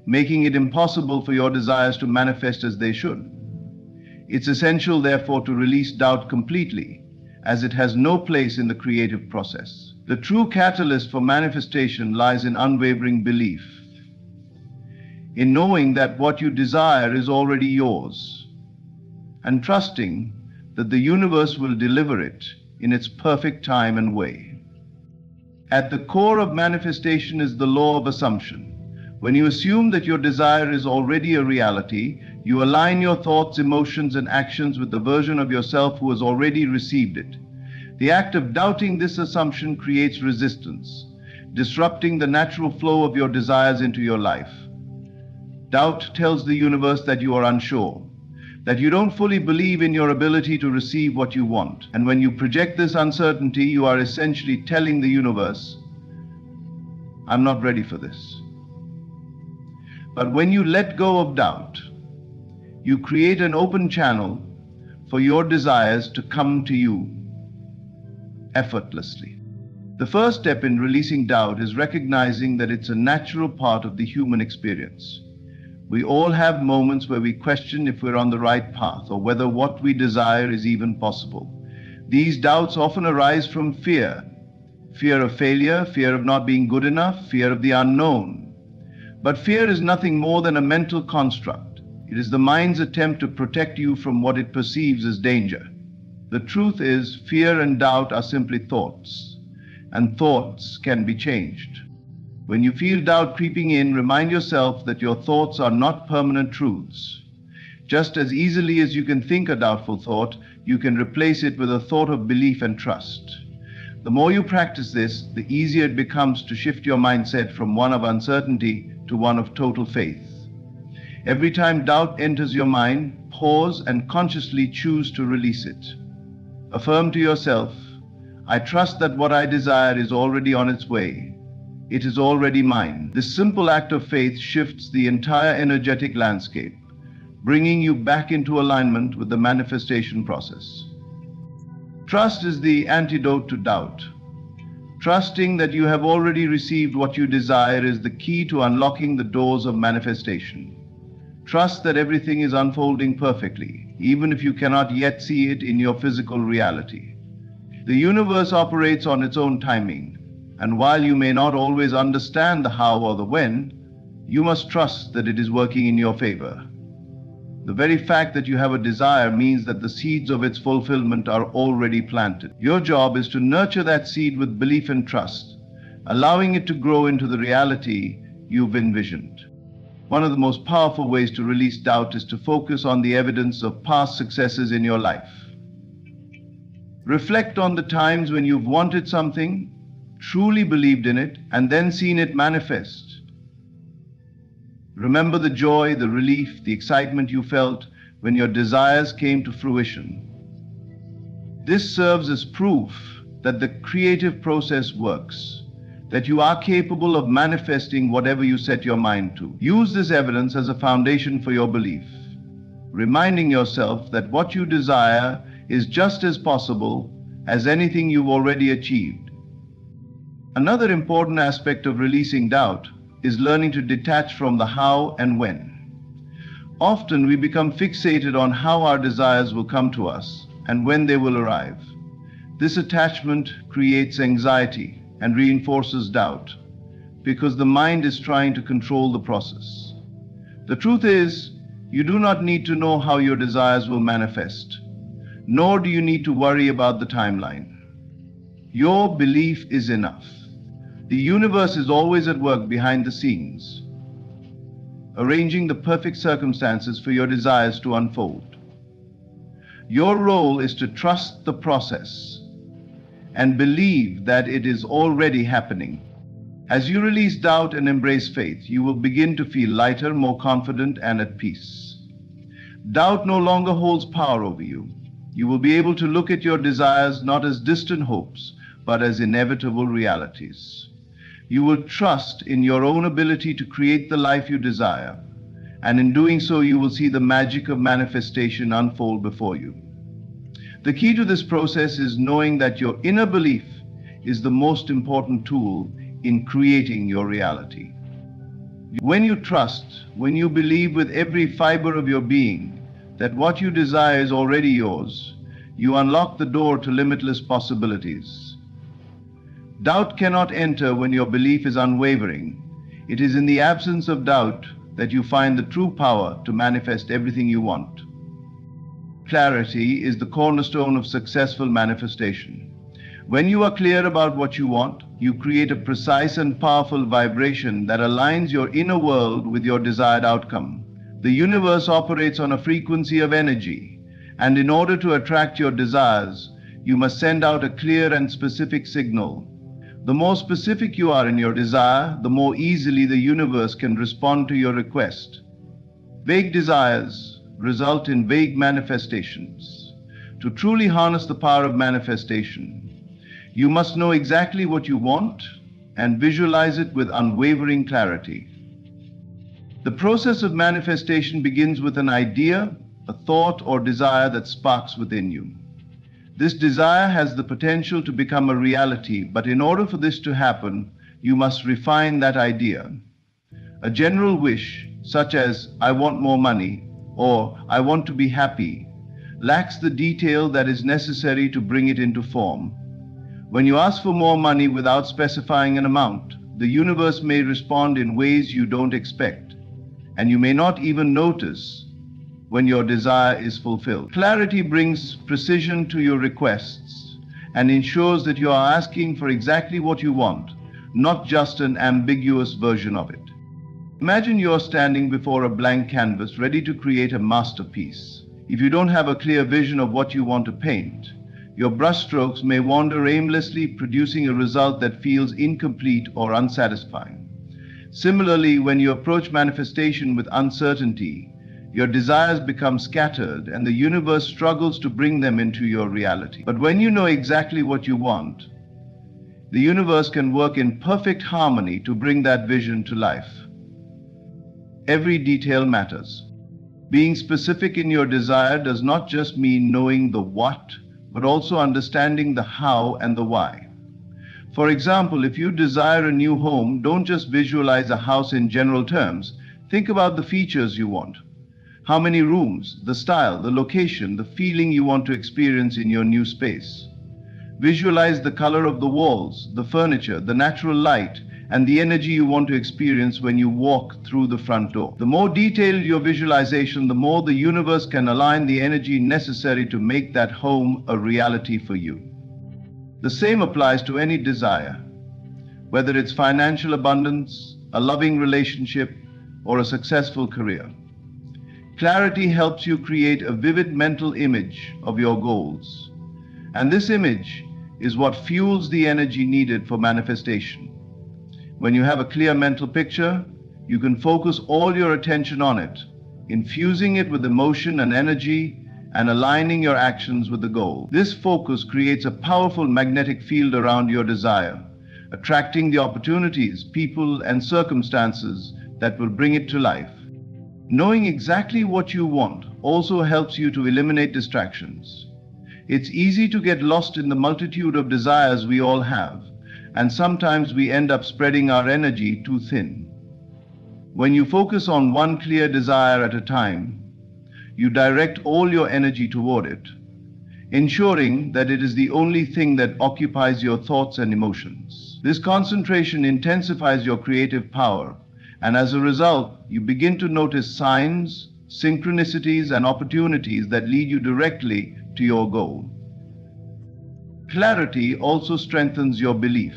making it impossible for your desires to manifest as they should. It's essential, therefore, to release doubt completely, as it has no place in the creative process. The true catalyst for manifestation lies in unwavering belief, in knowing that what you desire is already yours, and trusting that the universe will deliver it in its perfect time and way. At the core of manifestation is the law of assumption. When you assume that your desire is already a reality, you align your thoughts, emotions, and actions with the version of yourself who has already received it. The act of doubting this assumption creates resistance, disrupting the natural flow of your desires into your life. Doubt tells the universe that you are unsure, that you don't fully believe in your ability to receive what you want. And when you project this uncertainty, you are essentially telling the universe, I'm not ready for this. But when you let go of doubt, you create an open channel for your desires to come to you effortlessly. The first step in releasing doubt is recognizing that it's a natural part of the human experience. We all have moments where we question if we're on the right path or whether what we desire is even possible. These doubts often arise from fear. Fear of failure, fear of not being good enough, fear of the unknown. But fear is nothing more than a mental construct. It is the mind's attempt to protect you from what it perceives as danger. The truth is, fear and doubt are simply thoughts, and thoughts can be changed. When you feel doubt creeping in, remind yourself that your thoughts are not permanent truths. Just as easily as you can think a doubtful thought, you can replace it with a thought of belief and trust. The more you practice this, the easier it becomes to shift your mindset from one of uncertainty to one of total faith. Every time doubt enters your mind, pause and consciously choose to release it. Affirm to yourself, I trust that what I desire is already on its way. It is already mine. This simple act of faith shifts the entire energetic landscape, bringing you back into alignment with the manifestation process. Trust is the antidote to doubt. Trusting that you have already received what you desire is the key to unlocking the doors of manifestation. Trust that everything is unfolding perfectly, even if you cannot yet see it in your physical reality. The universe operates on its own timing, and while you may not always understand the how or the when, you must trust that it is working in your favor. The very fact that you have a desire means that the seeds of its fulfillment are already planted. Your job is to nurture that seed with belief and trust, allowing it to grow into the reality you've envisioned. One of the most powerful ways to release doubt is to focus on the evidence of past successes in your life. Reflect on the times when you've wanted something, truly believed in it, and then seen it manifest. Remember the joy, the relief, the excitement you felt when your desires came to fruition. This serves as proof that the creative process works, that you are capable of manifesting whatever you set your mind to. Use this evidence as a foundation for your belief, reminding yourself that what you desire is just as possible as anything you've already achieved. Another important aspect of releasing doubt is learning to detach from the how and when. Often we become fixated on how our desires will come to us and when they will arrive. This attachment creates anxiety and reinforces doubt because the mind is trying to control the process. The truth is, you do not need to know how your desires will manifest, nor do you need to worry about the timeline. Your belief is enough. The universe is always at work behind the scenes, arranging the perfect circumstances for your desires to unfold. Your role is to trust the process and believe that it is already happening. As you release doubt and embrace faith, you will begin to feel lighter, more confident, and at peace. Doubt no longer holds power over you. You will be able to look at your desires not as distant hopes, but as inevitable realities. You will trust in your own ability to create the life you desire, and in doing so, you will see the magic of manifestation unfold before you. The key to this process is knowing that your inner belief is the most important tool in creating your reality. When you trust, when you believe with every fiber of your being that what you desire is already yours, you unlock the door to limitless possibilities. Doubt cannot enter when your belief is unwavering. It is in the absence of doubt that you find the true power to manifest everything you want. Clarity is the cornerstone of successful manifestation. When you are clear about what you want, you create a precise and powerful vibration that aligns your inner world with your desired outcome. The universe operates on a frequency of energy, and in order to attract your desires, you must send out a clear and specific signal. The more specific you are in your desire, the more easily the universe can respond to your request. Vague desires result in vague manifestations. To truly harness the power of manifestation, you must know exactly what you want and visualize it with unwavering clarity. The process of manifestation begins with an idea, a thought, or desire that sparks within you. This desire has the potential to become a reality, but in order for this to happen, you must refine that idea. A general wish, such as, "I want more money," or "I want to be happy," lacks the detail that is necessary to bring it into form. When you ask for more money without specifying an amount, the universe may respond in ways you don't expect, and you may not even notice when your desire is fulfilled. Clarity brings precision to your requests and ensures that you are asking for exactly what you want, not just an ambiguous version of it. Imagine you're standing before a blank canvas ready to create a masterpiece. If you don't have a clear vision of what you want to paint, your brushstrokes may wander aimlessly, producing a result that feels incomplete or unsatisfying. Similarly, when you approach manifestation with uncertainty, your desires become scattered and the universe struggles to bring them into your reality. But when you know exactly what you want, the universe can work in perfect harmony to bring that vision to life. Every detail matters. Being specific in your desire does not just mean knowing the what, but also understanding the how and the why. For example, if you desire a new home, don't just visualize a house in general terms. Think about the features you want. How many rooms, the style, the location, the feeling you want to experience in your new space. Visualize the color of the walls, the furniture, the natural light, and the energy you want to experience when you walk through the front door. The more detailed your visualization, the more the universe can align the energy necessary to make that home a reality for you. The same applies to any desire, whether it's financial abundance, a loving relationship, or a successful career. Clarity helps you create a vivid mental image of your goals, and this image is what fuels the energy needed for manifestation. When you have a clear mental picture, you can focus all your attention on it, infusing it with emotion and energy and aligning your actions with the goal. This focus creates a powerful magnetic field around your desire, attracting the opportunities, people, and circumstances that will bring it to life. Knowing exactly what you want also helps you to eliminate distractions. It's easy to get lost in the multitude of desires we all have, and sometimes we end up spreading our energy too thin. When you focus on one clear desire at a time, you direct all your energy toward it, ensuring that it is the only thing that occupies your thoughts and emotions. This concentration intensifies your creative power, and as a result, you begin to notice signs, synchronicities, and opportunities that lead you directly to your goal. Clarity also strengthens your belief.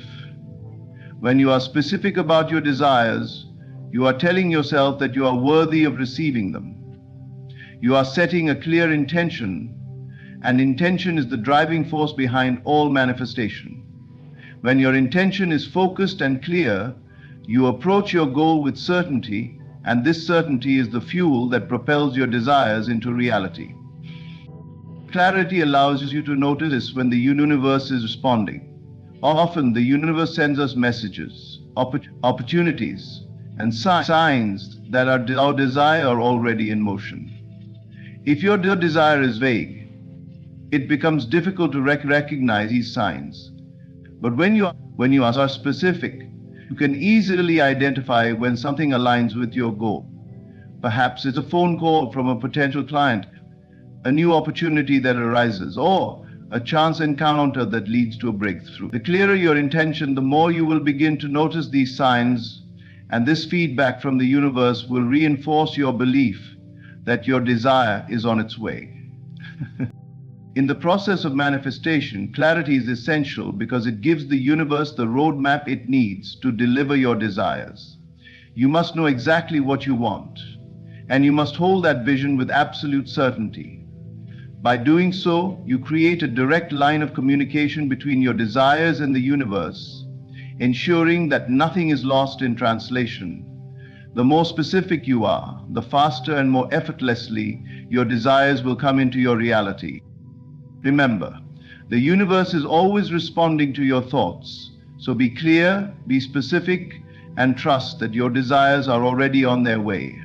When you are specific about your desires, you are telling yourself that you are worthy of receiving them. You are setting a clear intention, and intention is the driving force behind all manifestation. When your intention is focused and clear, you approach your goal with certainty, and this certainty is the fuel that propels your desires into reality. Clarity allows you to notice when the universe is responding. Often the universe sends us messages, opportunities, and signs that our desire are already in motion. If your desire is vague, it becomes difficult to recognize these signs. But when you are specific, you can easily identify when something aligns with your goal. Perhaps it's a phone call from a potential client, a new opportunity that arises, or a chance encounter that leads to a breakthrough. The clearer your intention, the more you will begin to notice these signs, and this feedback from the universe will reinforce your belief that your desire is on its way. In the process of manifestation, clarity is essential because it gives the universe the roadmap it needs to deliver your desires. You must know exactly what you want, and you must hold that vision with absolute certainty. By doing so, you create a direct line of communication between your desires and the universe, ensuring that nothing is lost in translation. The more specific you are, the faster and more effortlessly your desires will come into your reality. Remember, the universe is always responding to your thoughts, so be clear, be specific, and trust that your desires are already on their way.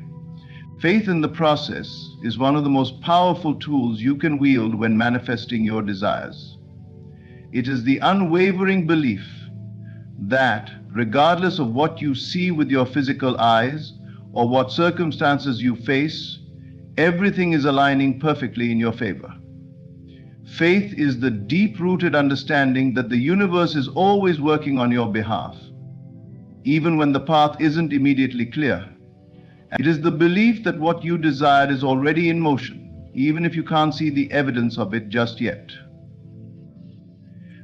Faith in the process is one of the most powerful tools you can wield when manifesting your desires. It is the unwavering belief that, regardless of what you see with your physical eyes or what circumstances you face, everything is aligning perfectly in your favor. Faith is the deep-rooted understanding that the universe is always working on your behalf, even when the path isn't immediately clear. It is the belief that what you desire is already in motion, even if you can't see the evidence of it just yet.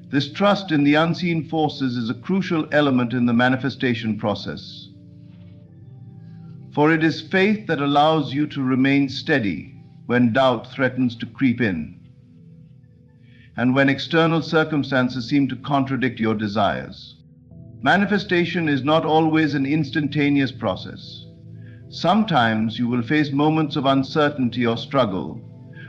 This trust in the unseen forces is a crucial element in the manifestation process. For it is faith that allows you to remain steady when doubt threatens to creep in, and when external circumstances seem to contradict your desires. Manifestation is not always an instantaneous process. Sometimes you will face moments of uncertainty or struggle,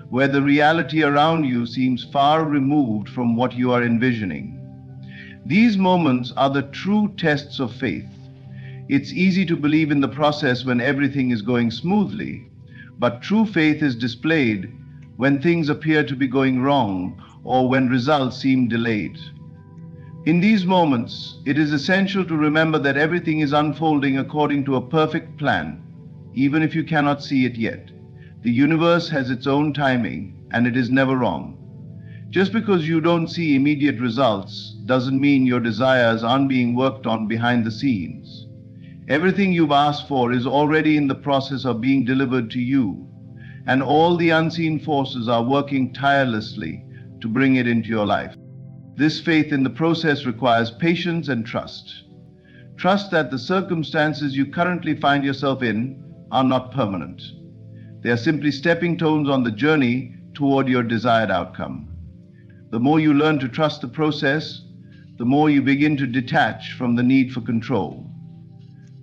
where the reality around you seems far removed from what you are envisioning. These moments are the true tests of faith. It's easy to believe in the process when everything is going smoothly, but true faith is displayed when things appear to be going wrong or when results seem delayed. In these moments, it is essential to remember that everything is unfolding according to a perfect plan, even if you cannot see it yet. The universe has its own timing, and it is never wrong. Just because you don't see immediate results doesn't mean your desires aren't being worked on behind the scenes. Everything you've asked for is already in the process of being delivered to you, and all the unseen forces are working tirelessly to bring it into your life. This faith in the process requires patience and trust. Trust that the circumstances you currently find yourself in are not permanent. They are simply stepping stones on the journey toward your desired outcome. The more you learn to trust the process, the more you begin to detach from the need for control.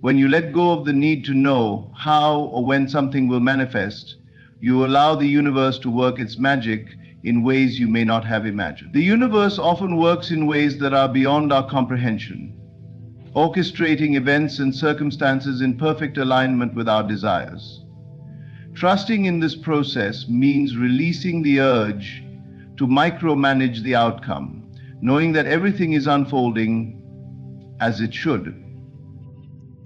When you let go of the need to know how or when something will manifest, you allow the universe to work its magic in ways you may not have imagined. The universe often works in ways that are beyond our comprehension, orchestrating events and circumstances in perfect alignment with our desires. Trusting in this process means releasing the urge to micromanage the outcome, knowing that everything is unfolding as it should.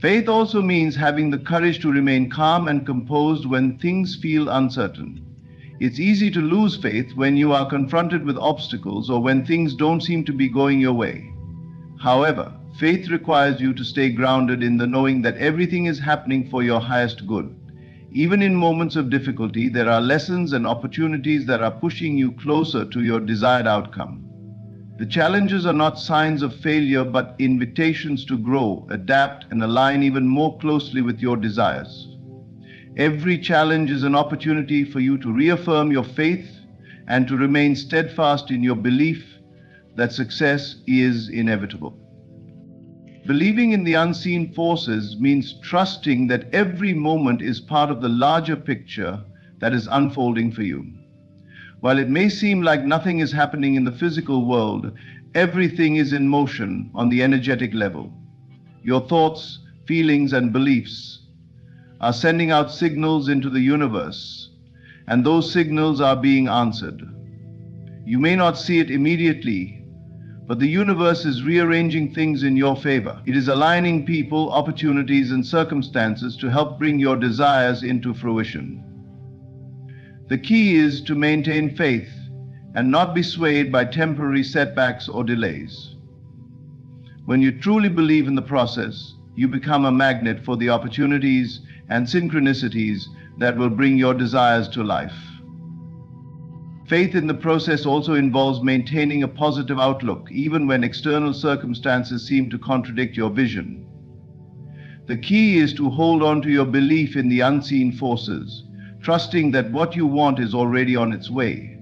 Faith also means having the courage to remain calm and composed when things feel uncertain. It's easy to lose faith when you are confronted with obstacles or when things don't seem to be going your way. However, faith requires you to stay grounded in the knowing that everything is happening for your highest good. Even in moments of difficulty, there are lessons and opportunities that are pushing you closer to your desired outcome. The challenges are not signs of failure, but invitations to grow, adapt, and align even more closely with your desires. Every challenge is an opportunity for you to reaffirm your faith and to remain steadfast in your belief that success is inevitable. Believing in the unseen forces means trusting that every moment is part of the larger picture that is unfolding for you. While it may seem like nothing is happening in the physical world, everything is in motion on the energetic level. Your thoughts, feelings, and beliefs are sending out signals into the universe, and those signals are being answered. You may not see it immediately, but the universe is rearranging things in your favor. It is aligning people, opportunities, and circumstances to help bring your desires into fruition. The key is to maintain faith and not be swayed by temporary setbacks or delays. When you truly believe in the process, you become a magnet for the opportunities and synchronicities that will bring your desires to life. Faith in the process also involves maintaining a positive outlook, even when external circumstances seem to contradict your vision. The key is to hold on to your belief in the unseen forces, trusting that what you want is already on its way.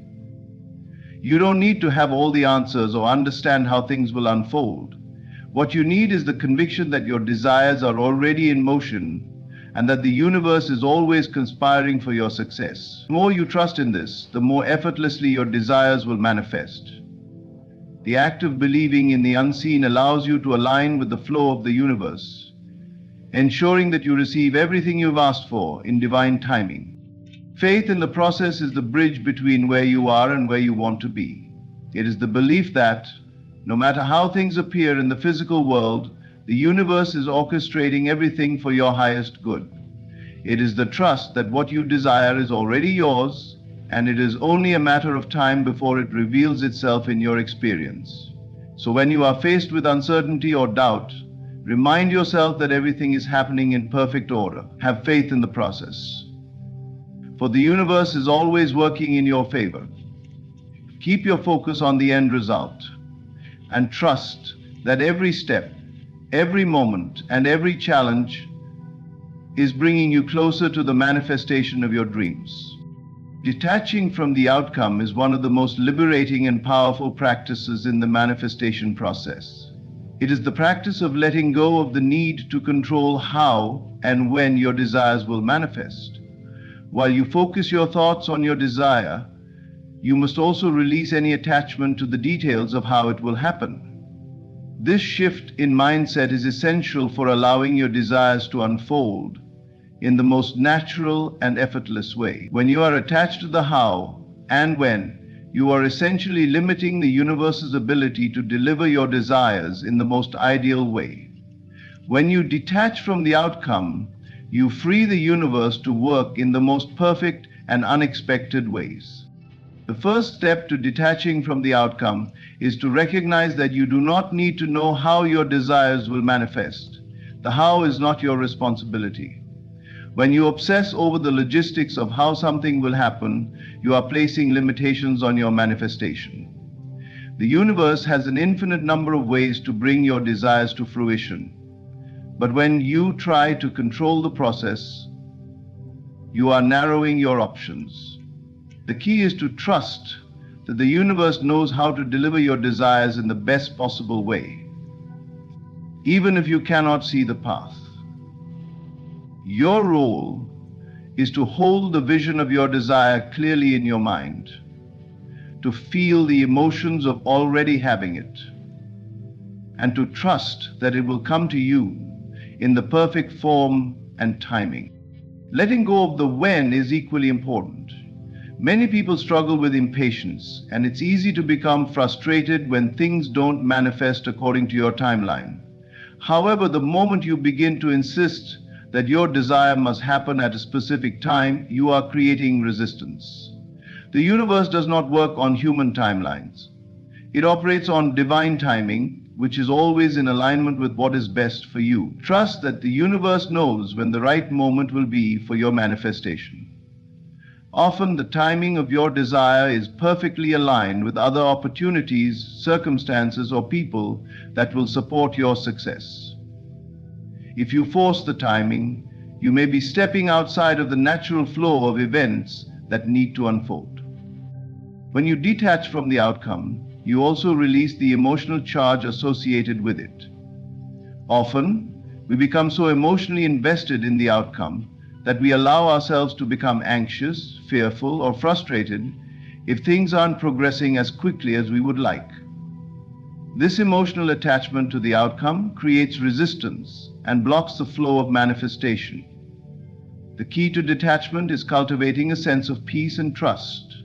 You don't need to have all the answers or understand how things will unfold. What you need is the conviction that your desires are already in motion and that the universe is always conspiring for your success. The more you trust in this, the more effortlessly your desires will manifest. The act of believing in the unseen allows you to align with the flow of the universe, ensuring that you receive everything you've asked for in divine timing. Faith in the process is the bridge between where you are and where you want to be. It is the belief that, no matter how things appear in the physical world, the universe is orchestrating everything for your highest good. It is the trust that what you desire is already yours, and it is only a matter of time before it reveals itself in your experience. So when you are faced with uncertainty or doubt, remind yourself that everything is happening in perfect order. Have faith in the process, for the universe is always working in your favor. Keep your focus on the end result, and trust that every step, every moment, and every challenge is bringing you closer to the manifestation of your dreams. Detaching from the outcome is one of the most liberating and powerful practices in the manifestation process. It is the practice of letting go of the need to control how and when your desires will manifest. While you focus your thoughts on your desire, you must also release any attachment to the details of how it will happen. This shift in mindset is essential for allowing your desires to unfold in the most natural and effortless way. When you are attached to the how and when, you are essentially limiting the universe's ability to deliver your desires in the most ideal way. When you detach from the outcome, you free the universe to work in the most perfect and unexpected ways. The first step to detaching from the outcome is to recognize that you do not need to know how your desires will manifest. The how is not your responsibility. When you obsess over the logistics of how something will happen, you are placing limitations on your manifestation. The universe has an infinite number of ways to bring your desires to fruition. But when you try to control the process, you are narrowing your options. The key is to trust that the universe knows how to deliver your desires in the best possible way, even if you cannot see the path. Your role is to hold the vision of your desire clearly in your mind, to feel the emotions of already having it, and to trust that it will come to you in the perfect form and timing. Letting go of the when is equally important. Many people struggle with impatience, and it's easy to become frustrated when things don't manifest according to your timeline. However, the moment you begin to insist that your desire must happen at a specific time, you are creating resistance. The universe does not work on human timelines. It operates on divine timing, which is always in alignment with what is best for you. Trust that the universe knows when the right moment will be for your manifestation. Often the timing of your desire is perfectly aligned with other opportunities, circumstances, or people that will support your success. If you force the timing, you may be stepping outside of the natural flow of events that need to unfold. When you detach from the outcome, you also release the emotional charge associated with it. Often, we become so emotionally invested in the outcome that we allow ourselves to become anxious, fearful, or frustrated if things aren't progressing as quickly as we would like. This emotional attachment to the outcome creates resistance and blocks the flow of manifestation. The key to detachment is cultivating a sense of peace and trust,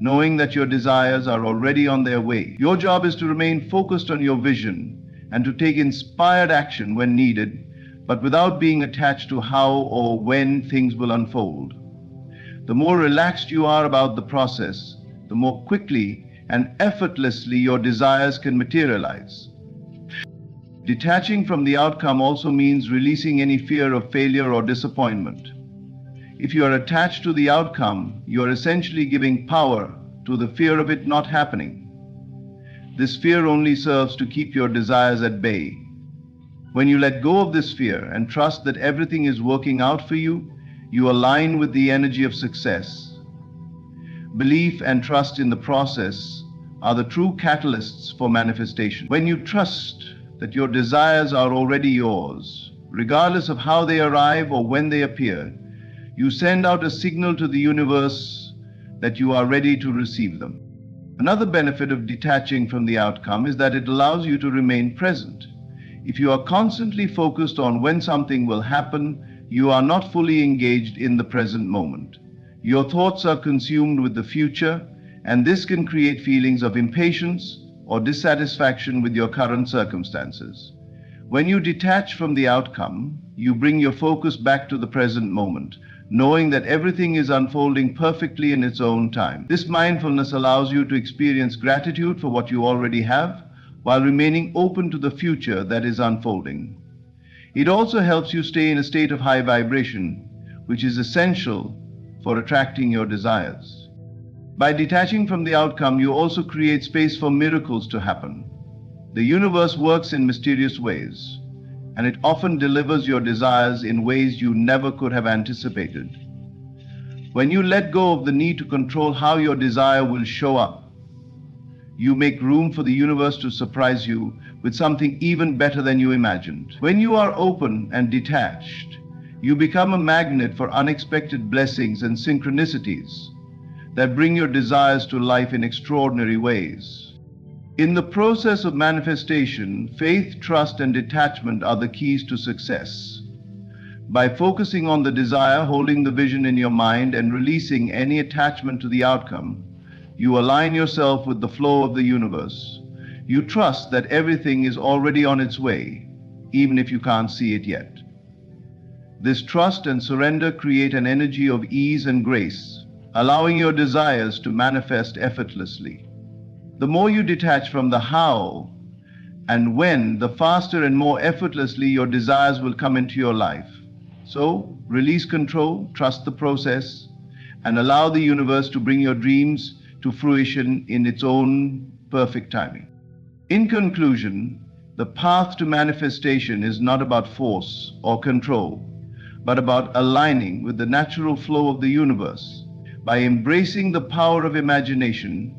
knowing that your desires are already on their way. Your job is to remain focused on your vision and to take inspired action when needed, but without being attached to how or when things will unfold. The more relaxed you are about the process, the more quickly and effortlessly your desires can materialize. Detaching from the outcome also means releasing any fear of failure or disappointment. If you are attached to the outcome, you are essentially giving power to the fear of it not happening. This fear only serves to keep your desires at bay. When you let go of this fear and trust that everything is working out for you, you align with the energy of success. Belief and trust in the process are the true catalysts for manifestation. When you trust that your desires are already yours, regardless of how they arrive or when they appear, you send out a signal to the universe that you are ready to receive them. Another benefit of detaching from the outcome is that it allows you to remain present. If you are constantly focused on when something will happen, you are not fully engaged in the present moment. Your thoughts are consumed with the future, and this can create feelings of impatience or dissatisfaction with your current circumstances. When you detach from the outcome, you bring your focus back to the present moment, knowing that everything is unfolding perfectly in its own time. This mindfulness allows you to experience gratitude for what you already have, while remaining open to the future that is unfolding. It also helps you stay in a state of high vibration, which is essential for attracting your desires. By detaching from the outcome, you also create space for miracles to happen. The universe works in mysterious ways, and it often delivers your desires in ways you never could have anticipated. When you let go of the need to control how your desire will show up, you make room for the universe to surprise you with something even better than you imagined. When you are open and detached, you become a magnet for unexpected blessings and synchronicities that bring your desires to life in extraordinary ways. In the process of manifestation, faith, trust, and detachment are the keys to success. By focusing on the desire, holding the vision in your mind, and releasing any attachment to the outcome, you align yourself with the flow of the universe. You trust that everything is already on its way, even if you can't see it yet. This trust and surrender create an energy of ease and grace, allowing your desires to manifest effortlessly. The more you detach from the how and when, the faster and more effortlessly your desires will come into your life. So, release control, trust the process, and allow the universe to bring your dreams to fruition in its own perfect timing. In conclusion, the path to manifestation is not about force or control, but about aligning with the natural flow of the universe. By embracing the power of imagination,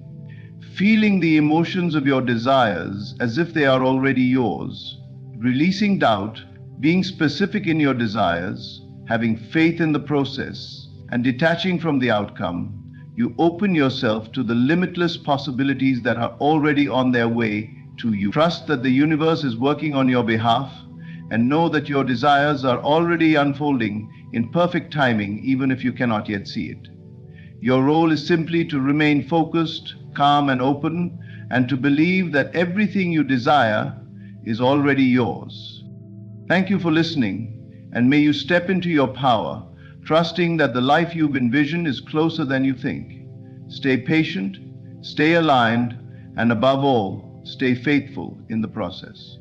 feeling the emotions of your desires as if they are already yours, releasing doubt, being specific in your desires, having faith in the process, and detaching from the outcome, you open yourself to the limitless possibilities that are already on their way to you. Trust that the universe is working on your behalf, and know that your desires are already unfolding in perfect timing, even if you cannot yet see it. Your role is simply to remain focused, calm, and open, and to believe that everything you desire is already yours. Thank you for listening, and may you step into your power, trusting that the life you've envisioned is closer than you think. Stay patient, stay aligned, and above all, stay faithful in the process.